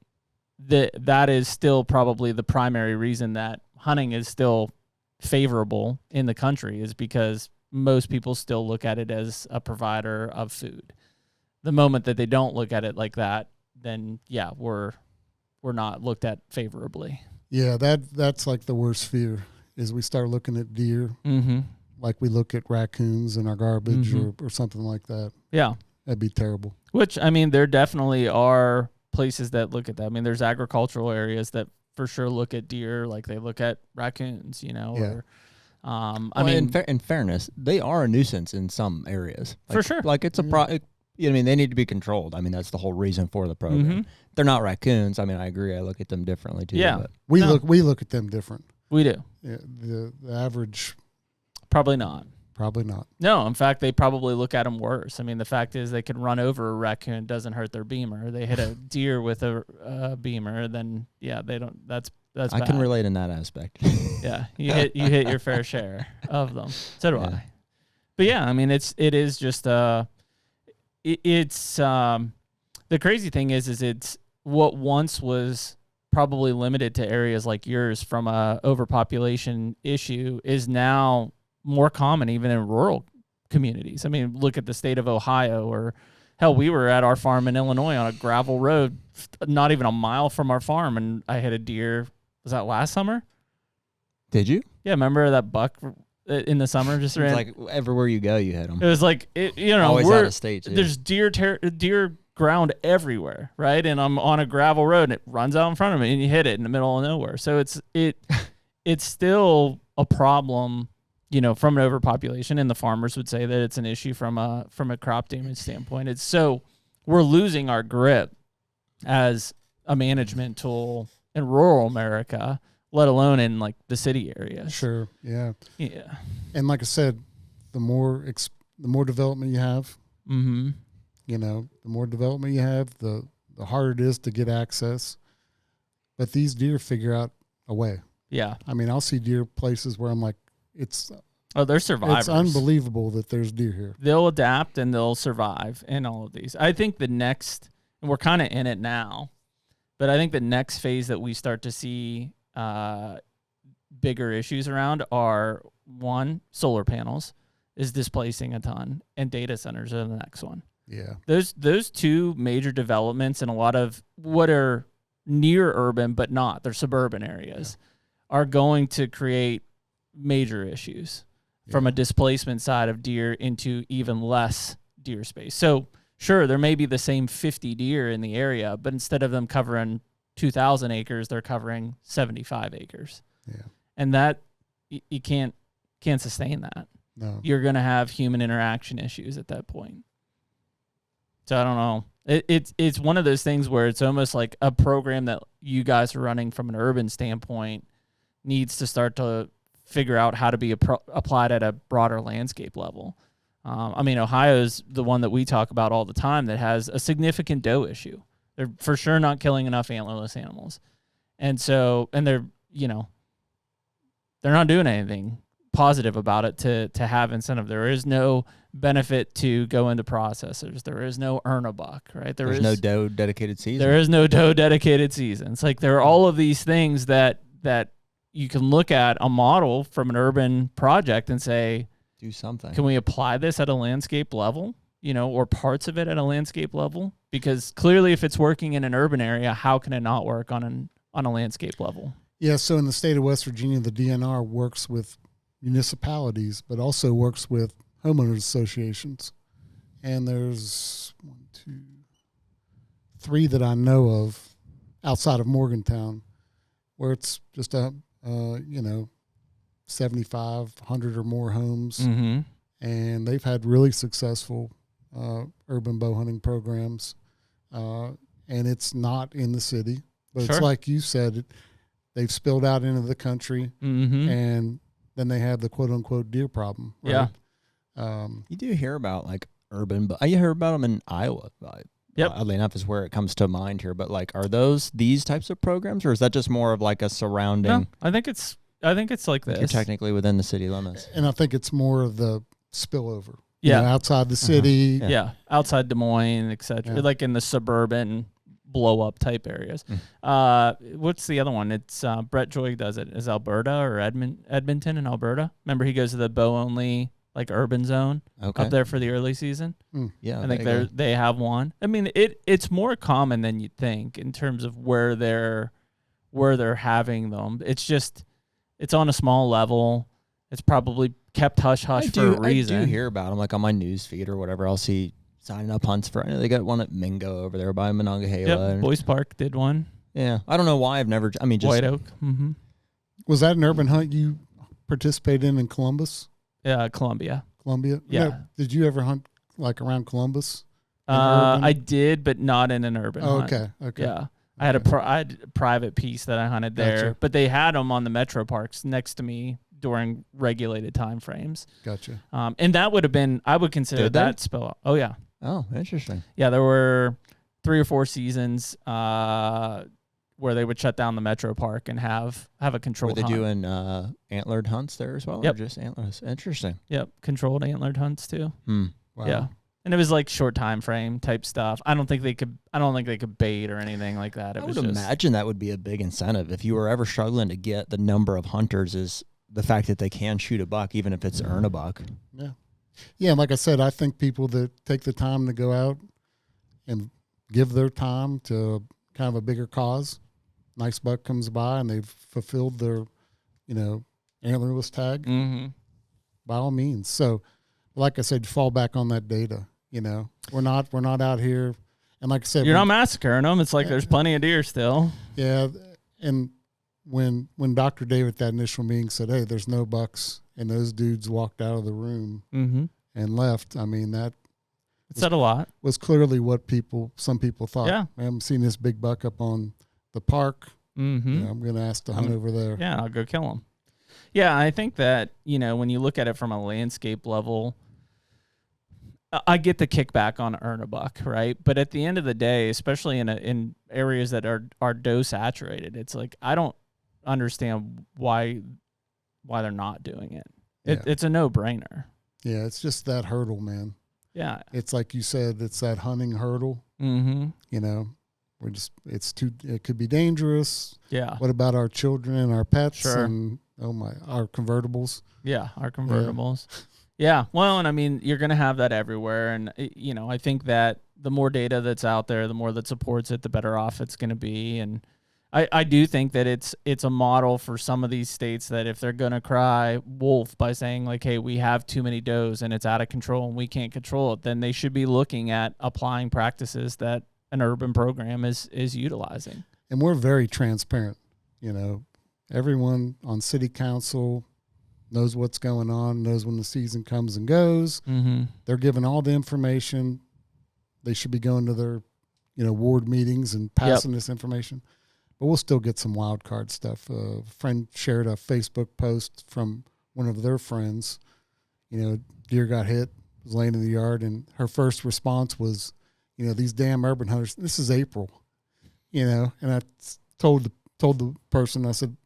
That is still probably the primary reason that hunting is still favorable in the country, is because most people still look at it as a provider of food. The moment that they don't look at it like that, then we're not looked at favorably. Yeah, that's like the worst fear, is we start looking at deer like we look at raccoons in our garbage or something like that. Yeah. That'd be terrible. Which, there definitely are places that look at that. There's agricultural areas that for sure look at deer like they look at raccoons, Yeah. Or, in fairness, they are a nuisance in some areas. For sure. Like it's a they need to be controlled. That's the whole reason for the program. They're not raccoons. I agree. I look at them differently too. Yeah. But. We look at them different. We do. Yeah, the average. Probably not. Probably not. No, in fact, they probably look at them worse. The fact is they could run over a raccoon, doesn't hurt their beamer. They hit a deer with a beamer, then they don't. That's I bad. can relate in that aspect. Yeah, you hit your fair share of them. So do I. But it is just it's the crazy thing is it's what once was probably limited to areas like yours from a overpopulation issue is now more common even in rural communities. Look at the state of Ohio, or hell, we were at our farm in Illinois on a gravel road, not even a mile from our farm, and I hit a deer. Was that last summer? Did you? Yeah, remember that buck in the summer just ran? Like everywhere you go, you hit them. It was like always out of state. Too. There's deer ground everywhere, right? And I'm on a gravel road, and it runs out in front of me, and you hit it in the middle of nowhere. So it's still a problem, from an overpopulation, and the farmers would say that it's an issue from a crop damage standpoint. It's so we're losing our grip as a management tool in rural America, let alone in like the city areas. Sure. Yeah. Yeah. And like I said, the more development you have, the more development you have, the harder it is to get access. But these deer figure out a way. Yeah. I'll see deer places where I'm like, they're survivors. It's unbelievable that there's deer here. They'll adapt and they'll survive in all of these. I think the next, and we're kind of in it now, but I think the next phase that we start to see bigger issues around are, one, solar panels is displacing a ton, and data centers are the next one. Yeah. Those two major developments in a lot of what are near urban but not, they're suburban areas, are going to create major issues from a displacement side of deer into even less deer space. So sure, there may be the same 50 deer in the area, but instead of them covering 2,000 acres, they're covering 75 acres. Yeah. And that you can't sustain that. No. You're going to have human interaction issues at that point. So I don't know. It's one of those things where it's almost like a program that you guys are running from an urban standpoint needs to start to figure out how to be applied at a broader landscape level. I mean, Ohio's the one that we talk about all the time that has a significant doe issue. They're for sure not killing enough antlerless animals. And so, and they're not doing anything positive about it to have incentive. There is no benefit to go into processors. There is no earn a buck, right? There's no doe dedicated season. There is no doe dedicated season. It's like there are all of these things that you can look at a model from an urban project and say, do something. Can we apply this at a landscape level, or parts of it at a landscape level? Because clearly if it's working in an urban area, how can it not work on a landscape level? Yeah, so in the state of West Virginia, the DNR works with municipalities, but also works with homeowners associations. And there's 1, 2, 3 that I know of outside of Morgantown where it's just 75, 100 or more homes. Mm-hmm. And they've had really successful urban bow hunting programs. And it's not in the city, but Sure. It's like you said, they've spilled out into the country, Mm-hmm. and then they have the quote unquote deer problem. Right? Yeah. You do hear about like urban, but you hear about them in Iowa. Yep. Oddly enough is where it comes to mind here. But like, are these types of programs, or is that just more of like a surrounding? No, I think it's like this. You're technically within the city limits. And I think it's more of the spillover. Yeah. Outside the city. Yeah. Outside Des Moines, etc. Yeah. Like in the suburban blow up type areas. What's the other one? It's Brett Joy does it. Is Alberta or Edmonton in Alberta? Remember he goes to the bow only like urban zone up there for the early season. Yeah, I think they have one. I mean, it's more common than you'd think in terms of where they're having them. It's on a small level. It's probably kept hush hush for a reason. I do hear about them like on my news feed or whatever. I'll see signing up hunts for. I know they got one at Mingo over there by Monongahela. Yep, Boys Park did one. Yeah, I don't know why I've never. I mean, just White Oak. Mm-hmm. Was that an urban hunt you participated in Columbus? Yeah, Columbia. Columbia. Yeah. No, did you ever hunt like around Columbus? I did, but not in an urban hunt. Okay. Yeah. I had a private piece that I hunted there, Gotcha. but they had them on the metro parks next to me during regulated time frames. Gotcha. And that would have been, I would consider Did they? that spill out. Oh, yeah. Oh, interesting. Yeah, there were 3 or 4 seasons where they would shut down the metro park and have a controlled Were they hunt. doing antlered hunts there as well? Yep. Or just antlers? Interesting. Yep, controlled antlered hunts too. Wow. Yeah. And it was like short time frame type stuff. I don't think they could bait or anything like that. I would imagine that would be a big incentive. If you were ever struggling to get the number of hunters, is the fact that they can shoot a buck, even if it's earn a buck. Yeah. Yeah, like I said, I think people that take the time to go out and give their time to kind of a bigger cause, nice buck comes by and they've fulfilled their, antlerless tag, by all means. So, like I said, fall back on that data. We're not out here, and like I said, you're not massacring them. It's like there's plenty of deer still. Yeah, and when Dr. Dave at that initial meeting said, "Hey, there's no bucks," and those dudes walked out of the room and left, I mean that said a lot. Was clearly what some people thought. Yeah, I haven't seen this big buck up on the park. I'm going to ask to hunt over there. Yeah, I'll go kill him. Yeah, I think that when you look at it from a landscape level, I get the kickback on earn a buck, right? But at the end of the day, especially in areas that are doe saturated, it's like I don't understand why they're not doing it. It's a no brainer. Yeah, it's just that hurdle, man. Yeah, it's like you said, it's that hunting hurdle. It could be dangerous. Yeah. What about our children and our pets? Sure. And our convertibles. Yeah, our convertibles. Yeah. Well, and I mean, you're going to have that everywhere. And, I think that the more data that's out there, the more that supports it, the better off it's going to be. And I do think that it's a model for some of these states that if they're going to cry wolf by saying like, hey, we have too many does and it's out of control and we can't control it, then they should be looking at applying practices that an urban program is utilizing. And we're very transparent. Everyone on city council knows what's going on, knows when the season comes and goes. Mm-hmm. They're given all the information. They should be going to their, ward meetings and passing this information. But we'll still get some wild card stuff. A friend shared a Facebook post from one of their friends. Deer got hit, was laying in the yard, and her first response was, these damn urban hunters. This is April, and I told the person, I said,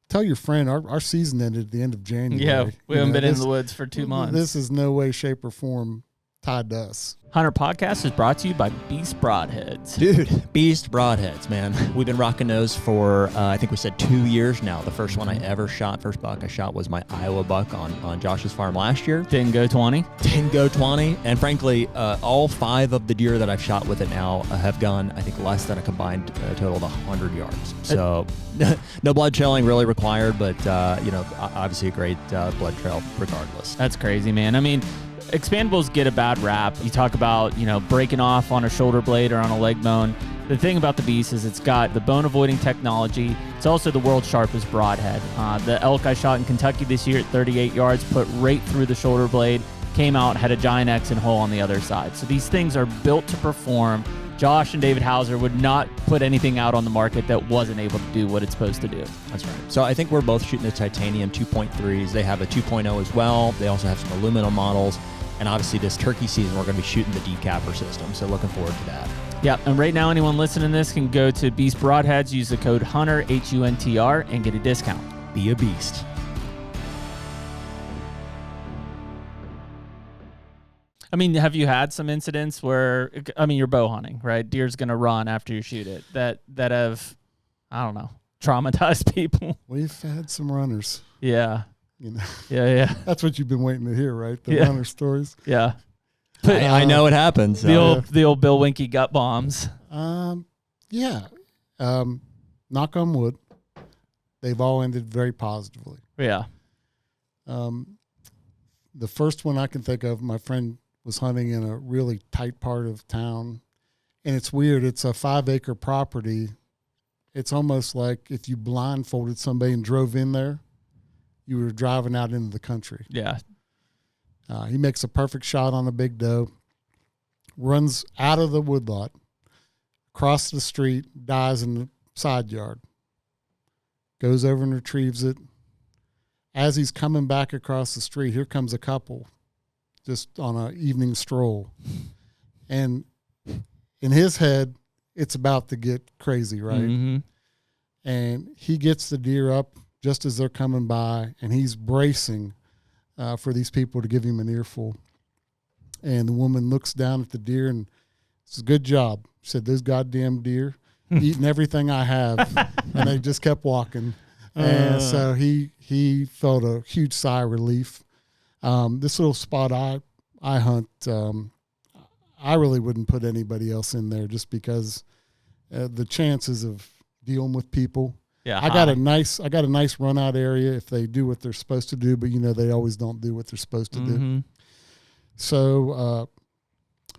tell your friend our season ended at the end of January. Yeah, we haven't been in the woods for 2 months. This is no way, shape, or form tied to us. HUNTR Podcast is brought to you by Beast Broadheads. Dude, Beast Broadheads, man. We've been rocking those for, I think we said 2 years now. The first one I ever shot, first buck I shot was my Iowa buck on Josh's farm last year. Didn't go 20. Didn't go 20. And frankly, all 5 of the deer that I've shot with it now have gone, I think, less than a combined total of 100 yards. So no blood trailing really required, but, obviously a great blood trail regardless. That's crazy, man. I mean, expandables get a bad rap. You talk about, breaking off on a shoulder blade or on a leg bone. The thing about the Beast is it's got the bone avoiding technology. It's also the world's sharpest broadhead. The elk I shot in Kentucky this year at 38 yards put right through the shoulder blade, came out, had a giant X and hole on the other side. So these things are built to perform. Josh and David Hauser would not put anything out on the market that wasn't able to do what it's supposed to do. That's right. So I think we're both shooting the titanium 2.3s. They have a 2.0 as well. They also have some aluminum models. And obviously this turkey season, we're going to be shooting the decapper system. So looking forward to that. Yeah, and right now anyone listening to this can go to Beast Broadheads, use the code HUNTR, HUNTR, and get a discount. Be a beast. I mean, have you had some incidents where, you're bow hunting, right? Deer's going to run after you shoot it that have, I don't know, traumatized people? We've had some runners. Yeah. Yeah. That's what you've been waiting to hear, right? The runner stories. Yeah. I know it happens. The old Bill Winke gut bombs. Yeah. Knock on wood. They've all ended very positively. Yeah. The first one I can think of, my friend was hunting in a really tight part of town. And it's weird. It's a 5-acre property. It's almost like if you blindfolded somebody and drove in there, you were driving out into the country. Yeah. He makes a perfect shot on a big doe, runs out of the woodlot, across the street, dies in the side yard, goes over and retrieves it. As he's coming back across the street, here comes a couple just on an evening stroll. And in his head, it's about to get crazy, right? Mm-hmm. And he gets the deer up just as they're coming by, and he's bracing for these people to give him an earful. And the woman looks down at the deer and says, "Good job." She said, "Those goddamn deer eating everything I have." And they just kept walking. And so he felt a huge sigh of relief. This little spot I hunt, I really wouldn't put anybody else in there just because the chances of dealing with people. Yeah, I got a nice run out area if they do what they're supposed to do, but they always don't do what they're supposed to do. So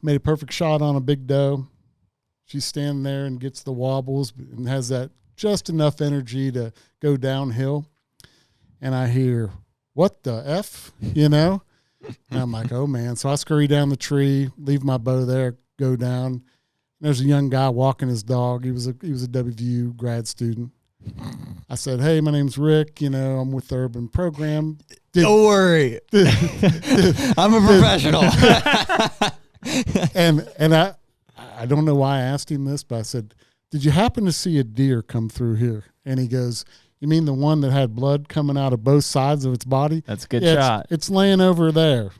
made a perfect shot on a big doe. She's standing there and gets the wobbles and has that just enough energy to go downhill. And I hear, "What the F?" And I'm like, "Oh man." So I scurry down the tree, leave my bow there, go down. There's a young guy walking his dog. He was a WVU grad student. I said, "Hey, my name's Rick. I'm with the urban program." Don't worry. I'm a professional. and I don't know why I asked him this, but I said, "Did you happen to see a deer come through here?" And he goes, "You mean the one that had blood coming out of both sides of its body?" That's a good shot. It's laying over there.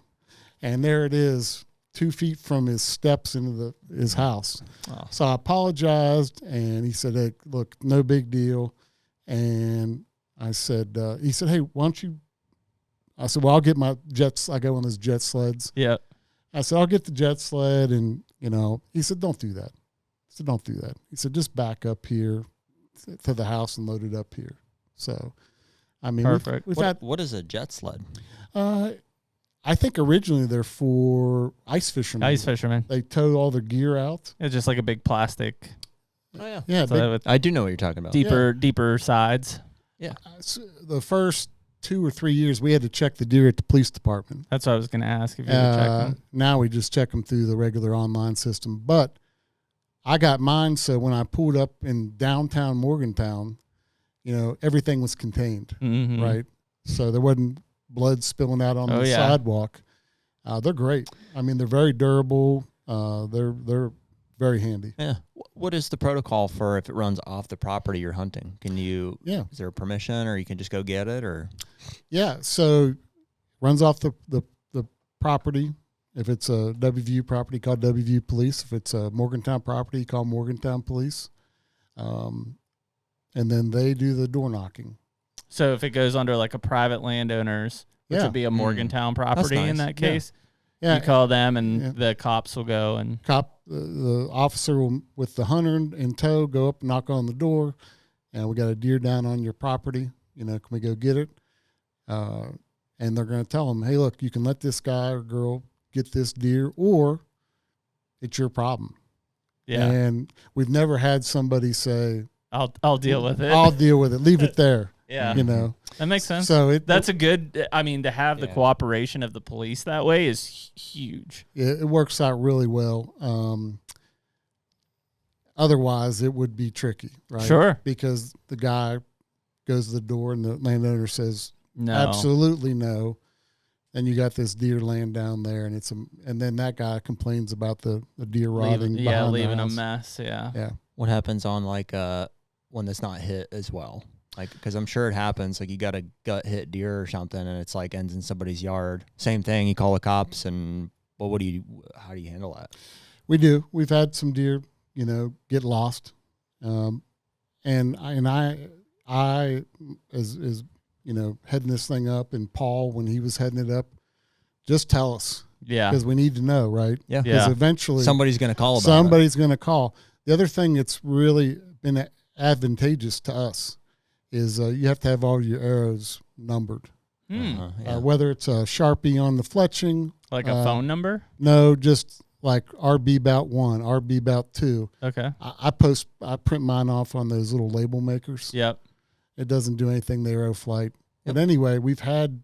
And there it is, 2 feet from his steps into his house. Oh. So I apologized, and he said, "Hey, look, no big deal." And I said, he said, "Hey, why don't you?" I said, "Well, I'll get my jets. I go on those jet sleds." Yeah. I said, "I'll get the jet sled," and he said, "Don't do that." I said, "Don't do that." He said, "Just back up here, to the house and loaded up here. So, I mean, Perfect. What is a jet sled? I think originally they're for ice fishermen. Ice fishermen. They tow all their gear out. It's just like a big plastic. Oh yeah, Yeah, So I do know what you're talking about. deeper sides. Yeah. So the first 2 or 3 years, we had to check the deer at the police department. That's what I was going to ask if you had checked them. Now we just check them through the regular online system. But I got mine, so when I pulled up in downtown Morgantown, everything was contained, Mm-hmm. right? So there wasn't blood spilling out on the sidewalk. They're great. I mean, they're very durable. They're very handy. Yeah. What is the protocol for if it runs off the property you're hunting? Can you? Yeah. Is there permission, or you can just go get it, or? Yeah. So runs off the property. If it's a WVU property, call WVU Police. If it's a Morgantown property, call Morgantown Police. And then they do the door knocking. So if it goes under like a private landowner's, which would be a Morgantown property in that case, you call them and the cops will go and the officer will, with the hunter in tow, go up and knock on the door, and we got a deer down on your property. Can we go get it? And they're going to tell them, hey, look, you can let this guy or girl get this deer, or it's your problem. Yeah. And we've never had somebody say, I'll deal with it. I'll deal with it. Leave it there. Yeah. That makes sense. So that's a good, I mean, to have the cooperation of the police that way is huge. It works out really well. Otherwise, it would be tricky, right? Sure. Because the guy goes to the door and the landowner says, no, absolutely no. And you got this deer laying down there, and and then that guy complains about the deer rotting. Leaving a mess. Yeah. Yeah. What happens on like when it's not hit as well? Like, because I'm sure it happens. Like, you got a gut hit deer or something, and it's like ends in somebody's yard. Same thing. You call the cops, and how do you handle that? We do. We've had some deer, get lost, and I as heading this thing up, and Paul, when he was heading it up, just tell us. Yeah. Because we need to know, right? Yeah. Because eventually somebody's going to call about it. Somebody's going to call. The other thing that's really been advantageous to us is you have to have all your arrows numbered. Whether it's a Sharpie on the fletching. Like a phone number? No, just like RB Bout 1, RB Bout 2. Okay. I print mine off on those little label makers. Yep. It doesn't do anything, the arrow flight. But anyway, we've had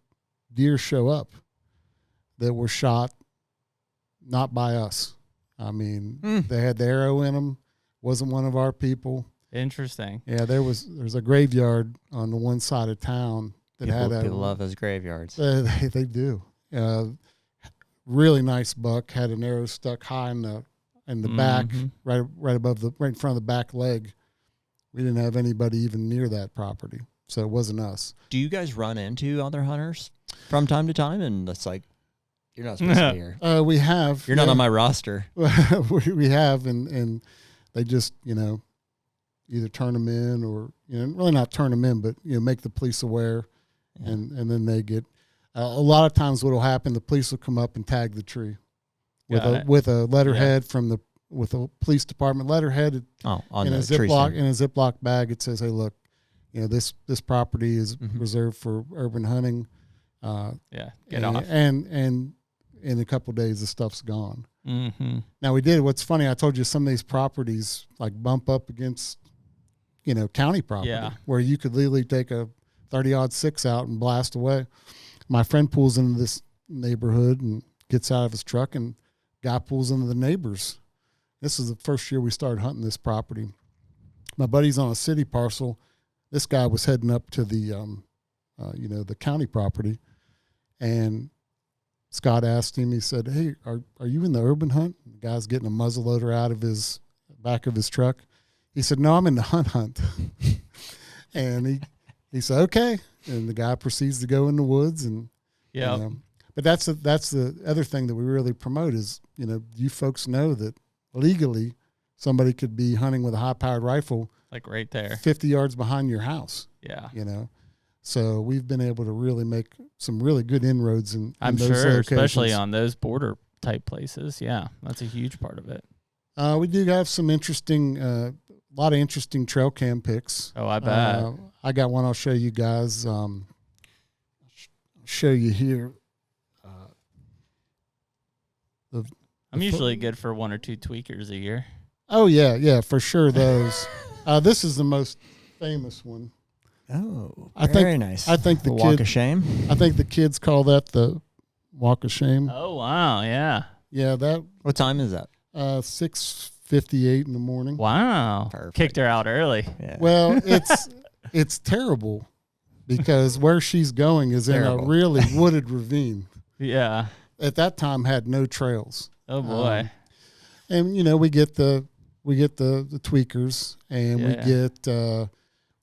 deer show up that were shot not by us. I mean, they had the arrow in them. Wasn't one of our people. Interesting. Yeah, there's a graveyard on the one side of town that people love those graveyards. They do. Really nice buck, had an arrow stuck high in the back, right in front of the back leg. We didn't have anybody even near that property, so it wasn't us. Do you guys run into other hunters from time to time? And it's like, you're not supposed to be here. We have. You're not on my roster. we have, and they just either turn them in or really not turn them in, but make the police aware, and then they get. A lot of times, what will happen? The police will come up and tag the tree with a letterhead with a police department letterhead in a Ziploc bag. It says, "Hey, look, this property is reserved for urban hunting. Get off." And in a couple of days, the stuff's gone. Mm-hmm. Now we did. What's funny? I told you some of these properties like bump up against county property where you could literally take a 30-06 out and blast away. My friend pulls into this neighborhood and gets out of his truck, and guy pulls into the neighbors. This is the first year we started hunting this property. My buddy's on a city parcel. This guy was heading up to the, the county property, and Scott asked him. He said, "Hey, are you in the urban hunt?" The guy's getting a muzzleloader out of his back of his truck. He said, "No, I'm in the hunt." And he said, "Okay." And the guy proceeds to go in the woods, and but that's the other thing that we really promote is you folks know that legally somebody could be hunting with a high-powered rifle like right there 50 yards behind your house. So we've been able to really make some really good inroads in I'm those sure locations. Especially on those border type places. Yeah, that's a huge part of it. We do have some interesting, a lot of interesting trail cam pics. Oh, I bet. I got one I'll show you guys. Show you here. I'm usually good for 1 or 2 tweakers a year. Oh, yeah, for sure those. This is the most famous one. Oh, very nice. I think the walk of shame. I think the kids call that the walk of shame. Oh, wow, yeah. Yeah, that. What time is that? 6:58 in the morning. Wow. Perfect. Kicked her out early. Yeah. Well, it's terrible because where she's going is in a really wooded ravine. Yeah. At that time, had no trails. Oh boy. And we get the tweakers, and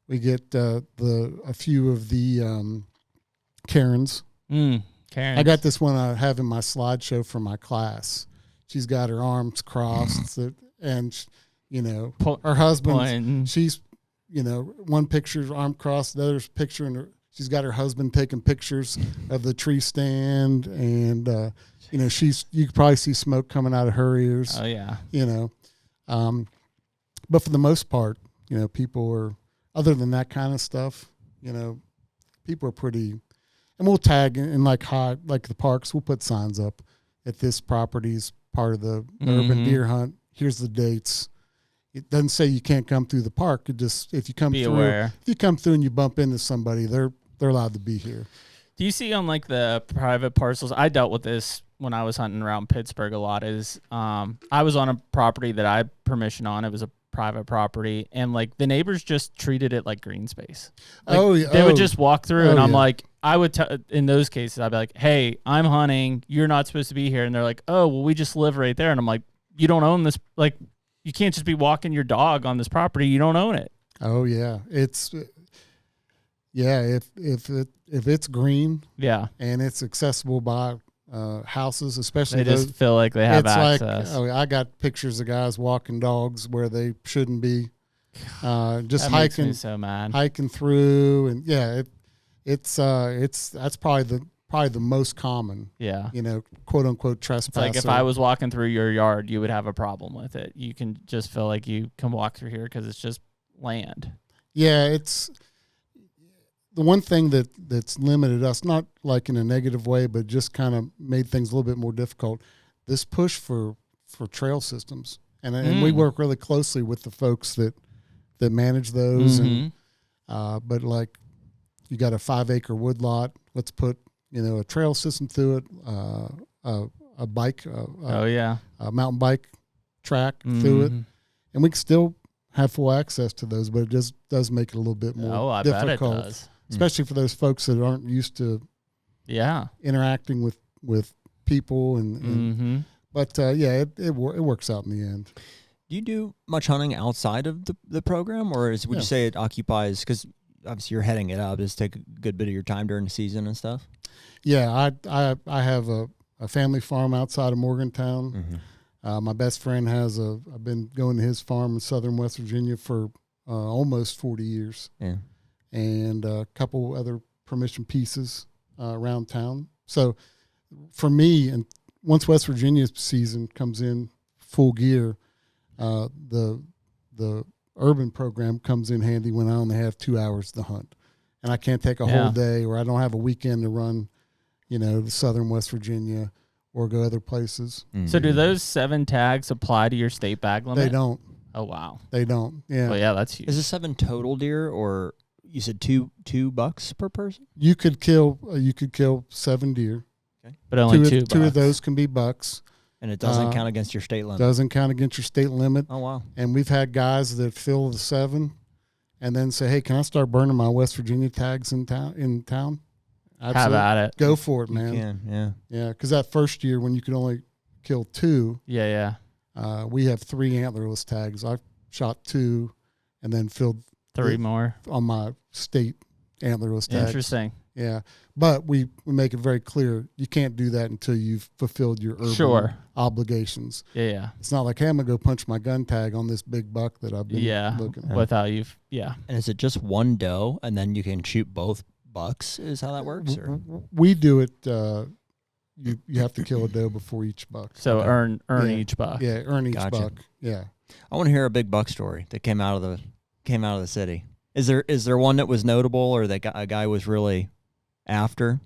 we get a few of the Karens. Karen. I got this one I have in my slideshow for my class. She's got her arms crossed, and her husband. She's one picture's arm crossed, the other's picture, and she's got her husband taking pictures of the tree stand, and you could probably see smoke coming out of her ears. Oh yeah. But for the most part, people are, other than that kind of stuff, people are pretty, and we'll tag in like the parks, we'll put signs up at this property's part of the urban deer hunt. Here's the dates. It doesn't say you can't come through the park. It just, if you come through and you bump into somebody, they're allowed to be here. Do you see on like the private parcels? I dealt with this when I was hunting around Pittsburgh a lot. I was on a property that I had permission on. It was a private property, and like the neighbors just treated it like green space. Like, they would just walk through, and I'm like, I would in those cases, I'd be like, "Hey, I'm hunting. You're not supposed to be here." And they're like, "Oh, well, we just live right there." And I'm like, "You don't own this. Like, you can't just be walking your dog on this property. You don't own it." Oh yeah, if it's green, and it's accessible by houses, especially they just feel like they have access. Like, I got pictures of guys walking dogs where they shouldn't be, just that hiking. Makes me so mad. Hiking through, and that's probably the most common. Yeah. Quote unquote trespass. It's like if I was walking through your yard, you would have a problem with it. You can just feel like you can walk through here because it's just land. Yeah, it's the one thing that's limited us, not like in a negative way, but just kind of made things a little bit more difficult. This push for trail systems, and we work really closely with the folks that manage those, and but like you got a 5-acre woodlot, let's put a trail system through it, a bike, a mountain bike track through it, and we can still have full access to those, but it just does make it a little bit more difficult. Bet it does. Especially for those folks that aren't used to interacting with people and but it works out in the end. Do you do much hunting outside of the program, or would you say it occupies, because obviously you're heading it up, does it take a good bit of your time during the season and stuff? Yeah, I have a family farm outside of Morgantown. My best friend I've been going to his farm in southern West Virginia for almost 40 years. Yeah. And a couple other permission pieces around town. So for me, and once West Virginia season comes in full gear, the urban program comes in handy when I only have 2 hours to hunt, and I can't take a whole day, or I don't have a weekend to run, to southern West Virginia or go other places. So do those 7 tags apply to your state bag limit? They don't. Oh wow. They don't. Yeah. Well, yeah, that's huge. Is it 7 total deer, or you said two bucks per person? You could kill 7 deer. Okay. But only two of those can be bucks. And it doesn't count against your state limit. Doesn't count against your state limit. Oh wow. And we've had guys that fill the 7 and then say, "Hey, can I start burning my West Virginia tags in town?" Absolutely. Have at it. Go for it, man. You can, yeah. Because that first year when you could only kill 2, we have 3 antlerless tags. I shot 2 and then filled 3 more on my state antlerless tags. Interesting. Yeah, but we make it very clear you can't do that until you've fulfilled your urban obligations. Yeah. It's not like, hey, I'm gonna go punch my gun tag on this big buck that I've been looking at. Without you. Yeah. And is it just one doe, and then you can shoot both bucks? Is how that works? Or? We do it. you have to kill a doe before each buck. So earn Yeah. each buck. Yeah, earn each Gotcha. buck. Yeah. I want to hear a big buck story that came out of the city. Is there one that was notable or that a guy was really after?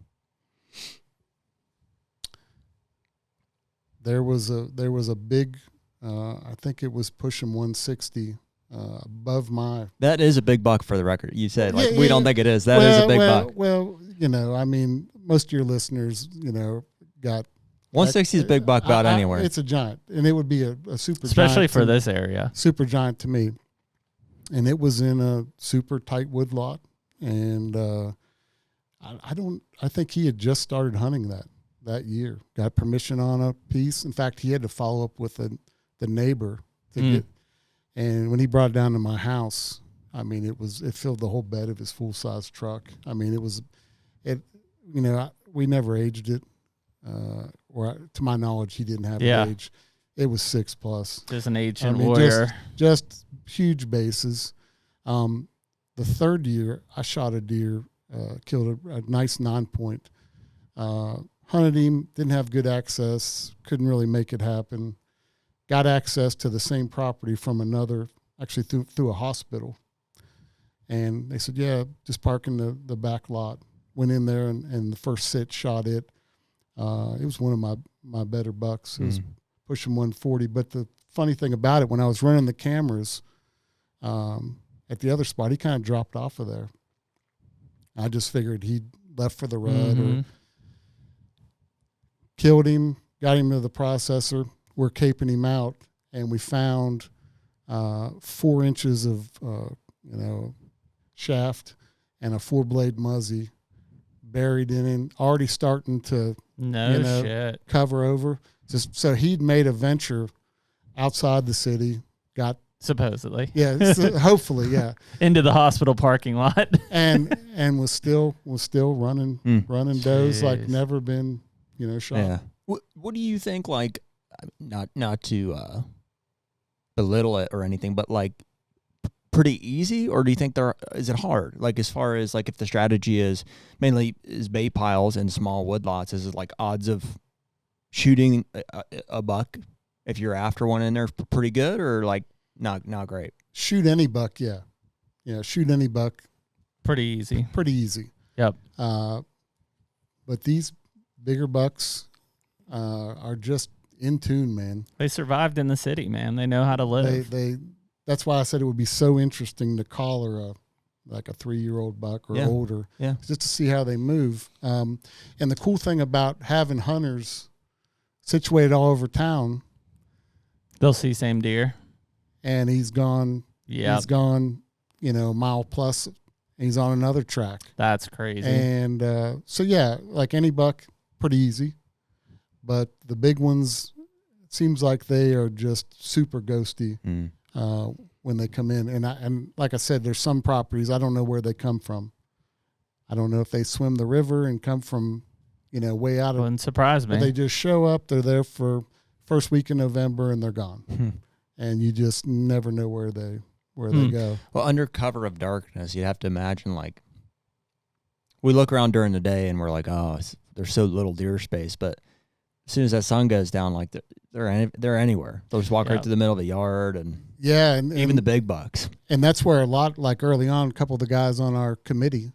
There was a big, I think it was pushing 160 above my. That is a big buck for the record. You said Yeah, we don't think it is. That is a big buck. Well, I mean, most of your listeners, got 160 is a big buck about anywhere. It's a giant, and it would be a super Especially giant for this area. super giant to me. And it was in a super tight wood lot, and I think he had just started hunting that year. Got permission on a piece. In fact, he had to follow up with the neighbor to get. And when he brought it down to my house, I mean, it filled the whole bed of his full size truck. I mean, we never aged it, or to my knowledge, he didn't have an age. It was 6+. Just an ancient warrior. Just huge bases. The third year, I shot a deer, killed a nice 9-point. Hunted him, didn't have good access, couldn't really make it happen. Got access to the same property from another, actually through a hospital. And they said, yeah, just park in the back lot. Went in there and the first sit shot it. It was one of my better bucks. It was pushing 140. But the funny thing about it, when I was running the cameras at the other spot, he kind of dropped off of there. I just figured he'd left for the rut or killed him, got him to the processor. We're caping him out, and we found 4 inches of shaft and a 4-blade muzzy buried in him, already starting to Shit. cover over. So he'd made a venture outside the city, got supposedly hopefully into the hospital parking lot, and was still running does like never been shot. Yeah. What do you think? Like, not to belittle it or anything, but like pretty easy, or do you think is it hard? Like, as far as like if the strategy is mainly bait piles and small wood lots, is it like odds of shooting a buck if you're after one in there pretty good, or like not great? Shoot any buck, shoot any buck, pretty easy. Yep. But these bigger bucks are just in tune, man. They survived in the city, man. They know how to live. That's why I said it would be so interesting to collar a 3-year-old buck or older, just to see how they move. And the cool thing about having hunters situated all over town, they'll see same deer, and he's gone. Yeah, he's gone. A mile plus. And he's on another track. That's crazy. And so like any buck, pretty easy. But the big ones, it seems like they are just super ghosty when they come in. And like I said, there's some properties I don't know where they come from. I don't know if they swim the river and come from, way out of. Wouldn't surprise me. They just show up. They're there for first week in November and they're gone, and you just never know where they go. Well, under cover of darkness, you have to imagine, like, we look around during the day and we're like, oh, there's so little deer space, but as soon as that sun goes down, like they're anywhere. They'll just walk right through the middle of the yard, and even the big bucks. And that's where a lot, like early on, a couple of the guys on our committee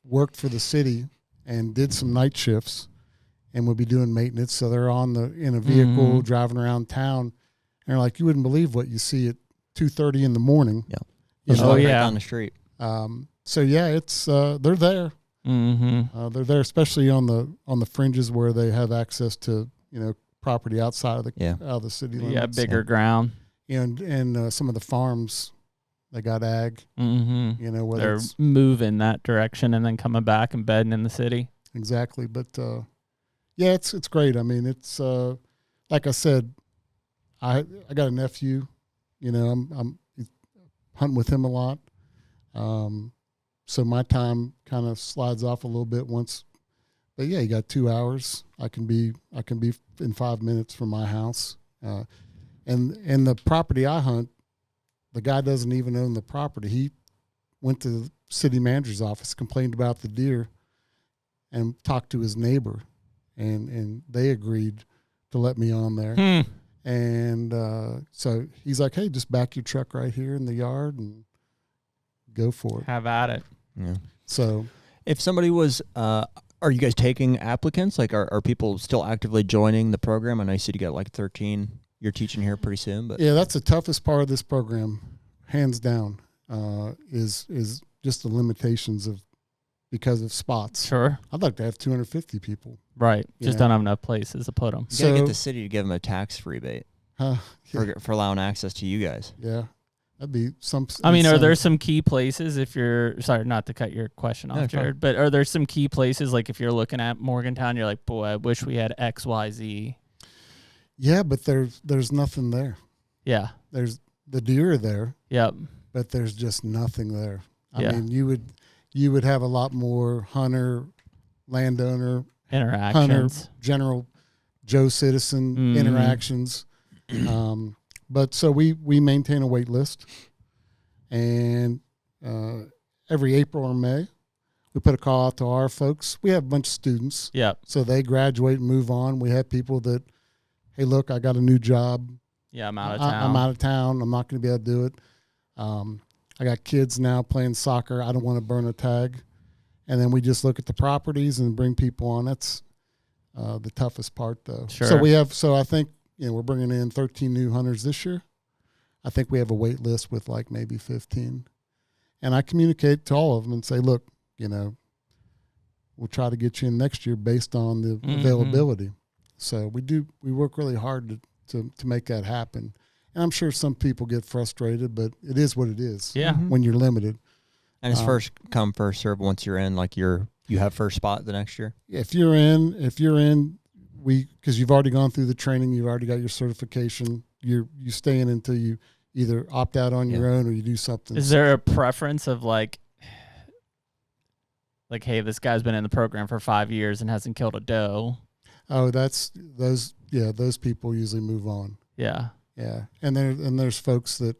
worked for the city and did some night shifts, and would be doing maintenance. So they're in a vehicle driving around town, and they're like, you wouldn't believe what you see at 2:30 in the morning. Yeah, right down the street. So it's they're there. They're there, especially on the fringes where they have access to property outside of the city limits. Yeah, bigger ground. And some of the farms, they got ag. Where they're moving that direction and then coming back and bedding in the city. Exactly, but it's great. I mean, it's like I said, I got a nephew. I'm hunting with him a lot. So my time kind of slides off a little bit once, but you got 2 hours. I can be in 5 minutes from my house, and the property I hunt, the guy doesn't even own the property. He went to the city manager's office, complained about the deer, and talked to his neighbor, and they agreed to let me on there. And so he's like, hey, just back your truck right here in the yard and go for it. Have at it. Yeah. So if somebody was, are you guys taking applicants? Like, are people still actively joining the program? I know you said you got like 13 you're teaching here pretty soon, but yeah, that's the toughest part of this program, hands down, is just the limitations because of spots. Sure. I'd like to have 250 people. Right. Just don't have enough places to put them. You gotta get the city to give them a tax rebate yeah. for allowing access to you guys. Yeah. That'd be some. I mean, are there some key places if you're, sorry, not to cut your question off, Jared, but are there some key places, like if you're looking at Morgantown, you're like, boy, I wish we had X, Y, Z. Yeah, but there's nothing there. Yeah. There's the deer are there. Yep. But there's just nothing there. I Yeah. mean, you would have a lot more hunter, landowner, interactions, hunter, general Joe citizen interactions. But so we maintain a wait list, and every April or May, we put a call out to our folks. We have a bunch of students. Yep. So they graduate and move on. We have people that, hey, look, I got a new job. Yeah, I'm out of town. I'm out of town. I'm not going to be able to do it. I got kids now playing soccer. I don't want to burn a tag. And then we just look at the properties and bring people on. That's the toughest part, though. Sure. So I think, we're bringing in 13 new hunters this year. I think we have a wait list with like maybe 15. And I communicate to all of them and say, look, we'll try to get you in next year based on the availability. So we work really hard to make that happen. And I'm sure some people get frustrated, but it is what it is. Yeah. When you're limited. And it's first come, first serve. Once you're in, like you have first spot the next year. If you're in, because you've already gone through the training, you've already got your certification. You stay in until you either opt out on your own or you do something. Is there a preference of like, hey, this guy's been in the program for 5 years and hasn't killed a doe? Oh, that's those. Yeah, those people usually move on. Yeah. Yeah, and there's folks that,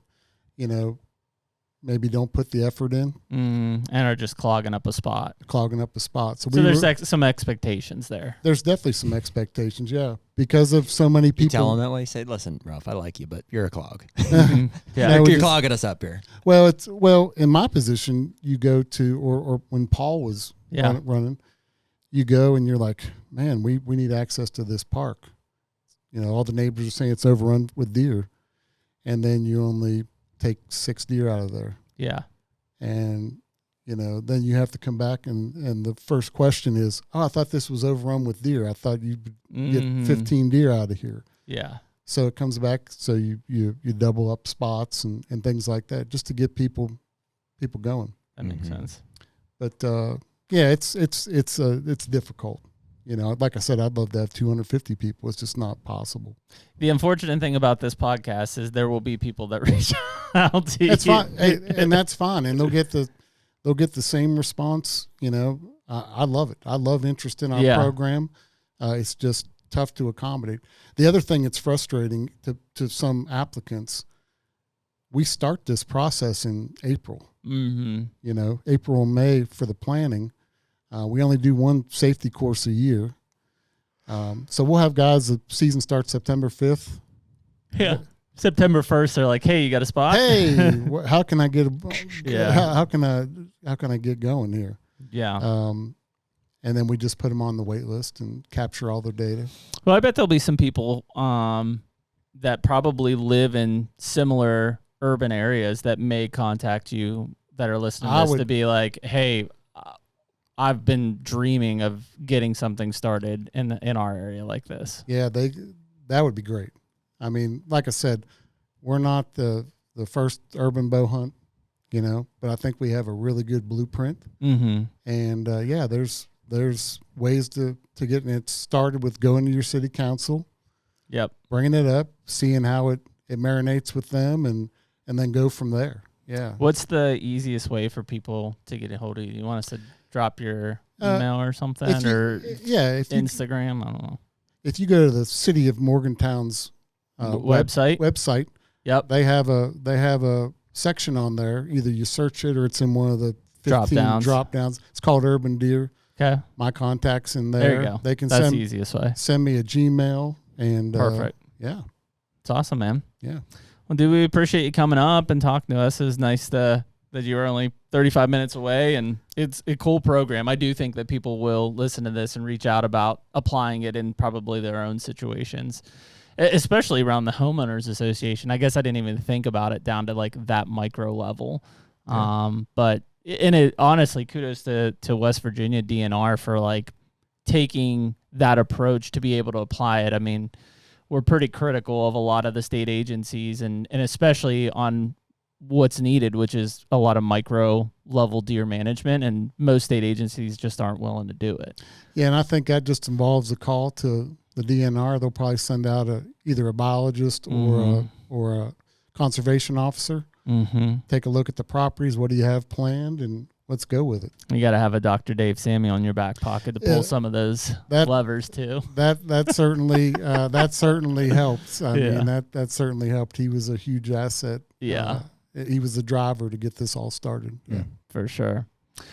maybe don't put the effort in and are just clogging up a spot. So there's some expectations there. There's definitely some expectations, yeah, because of so many people. You tell them that way. Say, listen, Ralph, I like you, but you're a clog. Yeah, you're clogging us up here. Well, in my position, you go to or when Paul was running, you go and you're like, man, we need access to this park. All the neighbors are saying it's overrun with deer, and then you only take 6 deer out of there. Yeah. And, then you have to come back and the first question is, I thought this was overrun with deer. I thought you'd get 15 deer out of here. Yeah. So it comes back. So you double up spots and things like that just to get people going. That makes sense. But, it's difficult. Like I said, I'd love to have 250 people. It's just not possible. The unfortunate thing about this podcast is there will be people that reach out to you. That's fine, and that's fine, and they'll get the same response. I love it. I love interest in our program. It's just tough to accommodate. The other thing that's frustrating to some applicants, we start this process in April. April and May for the planning. We only do one safety course a year. So we'll have guys, the season starts September 5th. Yeah. September 1st, they're like, hey, you got a spot? Hey, how can I get how can I get going here? Yeah. And then we just put them on the wait list and capture all their data. Well, I bet there'll be some people that probably live in similar urban areas that may contact you that are listening to this to be like, hey, I've been dreaming of getting something started in our area like this. Yeah, that would be great. I mean, like I said, we're not the first urban bow hunt, but I think we have a really good blueprint. And there's ways to get it started with going to your city council. Yep. Bringing it up, seeing how it marinates with them, and then go from there. Yeah. What's the easiest way for people to get a hold of you? You want us to drop your email or something, Instagram? I don't know. If you go to the City of Morgantown's website, yep, they have a section on there. Either you search it or it's in one of the 15 drop downs. It's called Urban Deer. my contacts in there. There you go. They can That's the easiest way. send me a Gmail and Perfect. Yeah. It's awesome, man. Yeah. Well, dude, we appreciate you coming up and talking to us. It was nice that you were only 35 minutes away, and it's a cool program. I do think that people will listen to this and reach out about applying it in probably their own situations, especially around the homeowners association. I guess I didn't even think about it down to like that micro level. Yeah. But it honestly, kudos to West Virginia DNR for like taking that approach to be able to apply it. I mean, we're pretty critical of a lot of the state agencies and especially on what's needed, which is a lot of micro level deer management, and most state agencies just aren't willing to do it. Yeah, and I think that just involves a call to the DNR. They'll probably send out either a biologist or a conservation officer. Take a look at the properties. What do you have planned, and let's go with it. You got to have a Dr. Dave Samuel in your back pocket to pull some of those levers too. That certainly helps. I mean, that certainly helped. He was a huge asset. Yeah. He was the driver to get this all started. Yeah. For sure.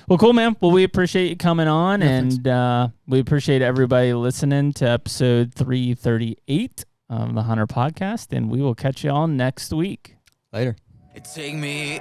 Well, cool, man. Well, we appreciate you coming on, and we appreciate everybody listening to episode 338 of the HUNTR Podcast, and we will catch you all next week. Later. Take me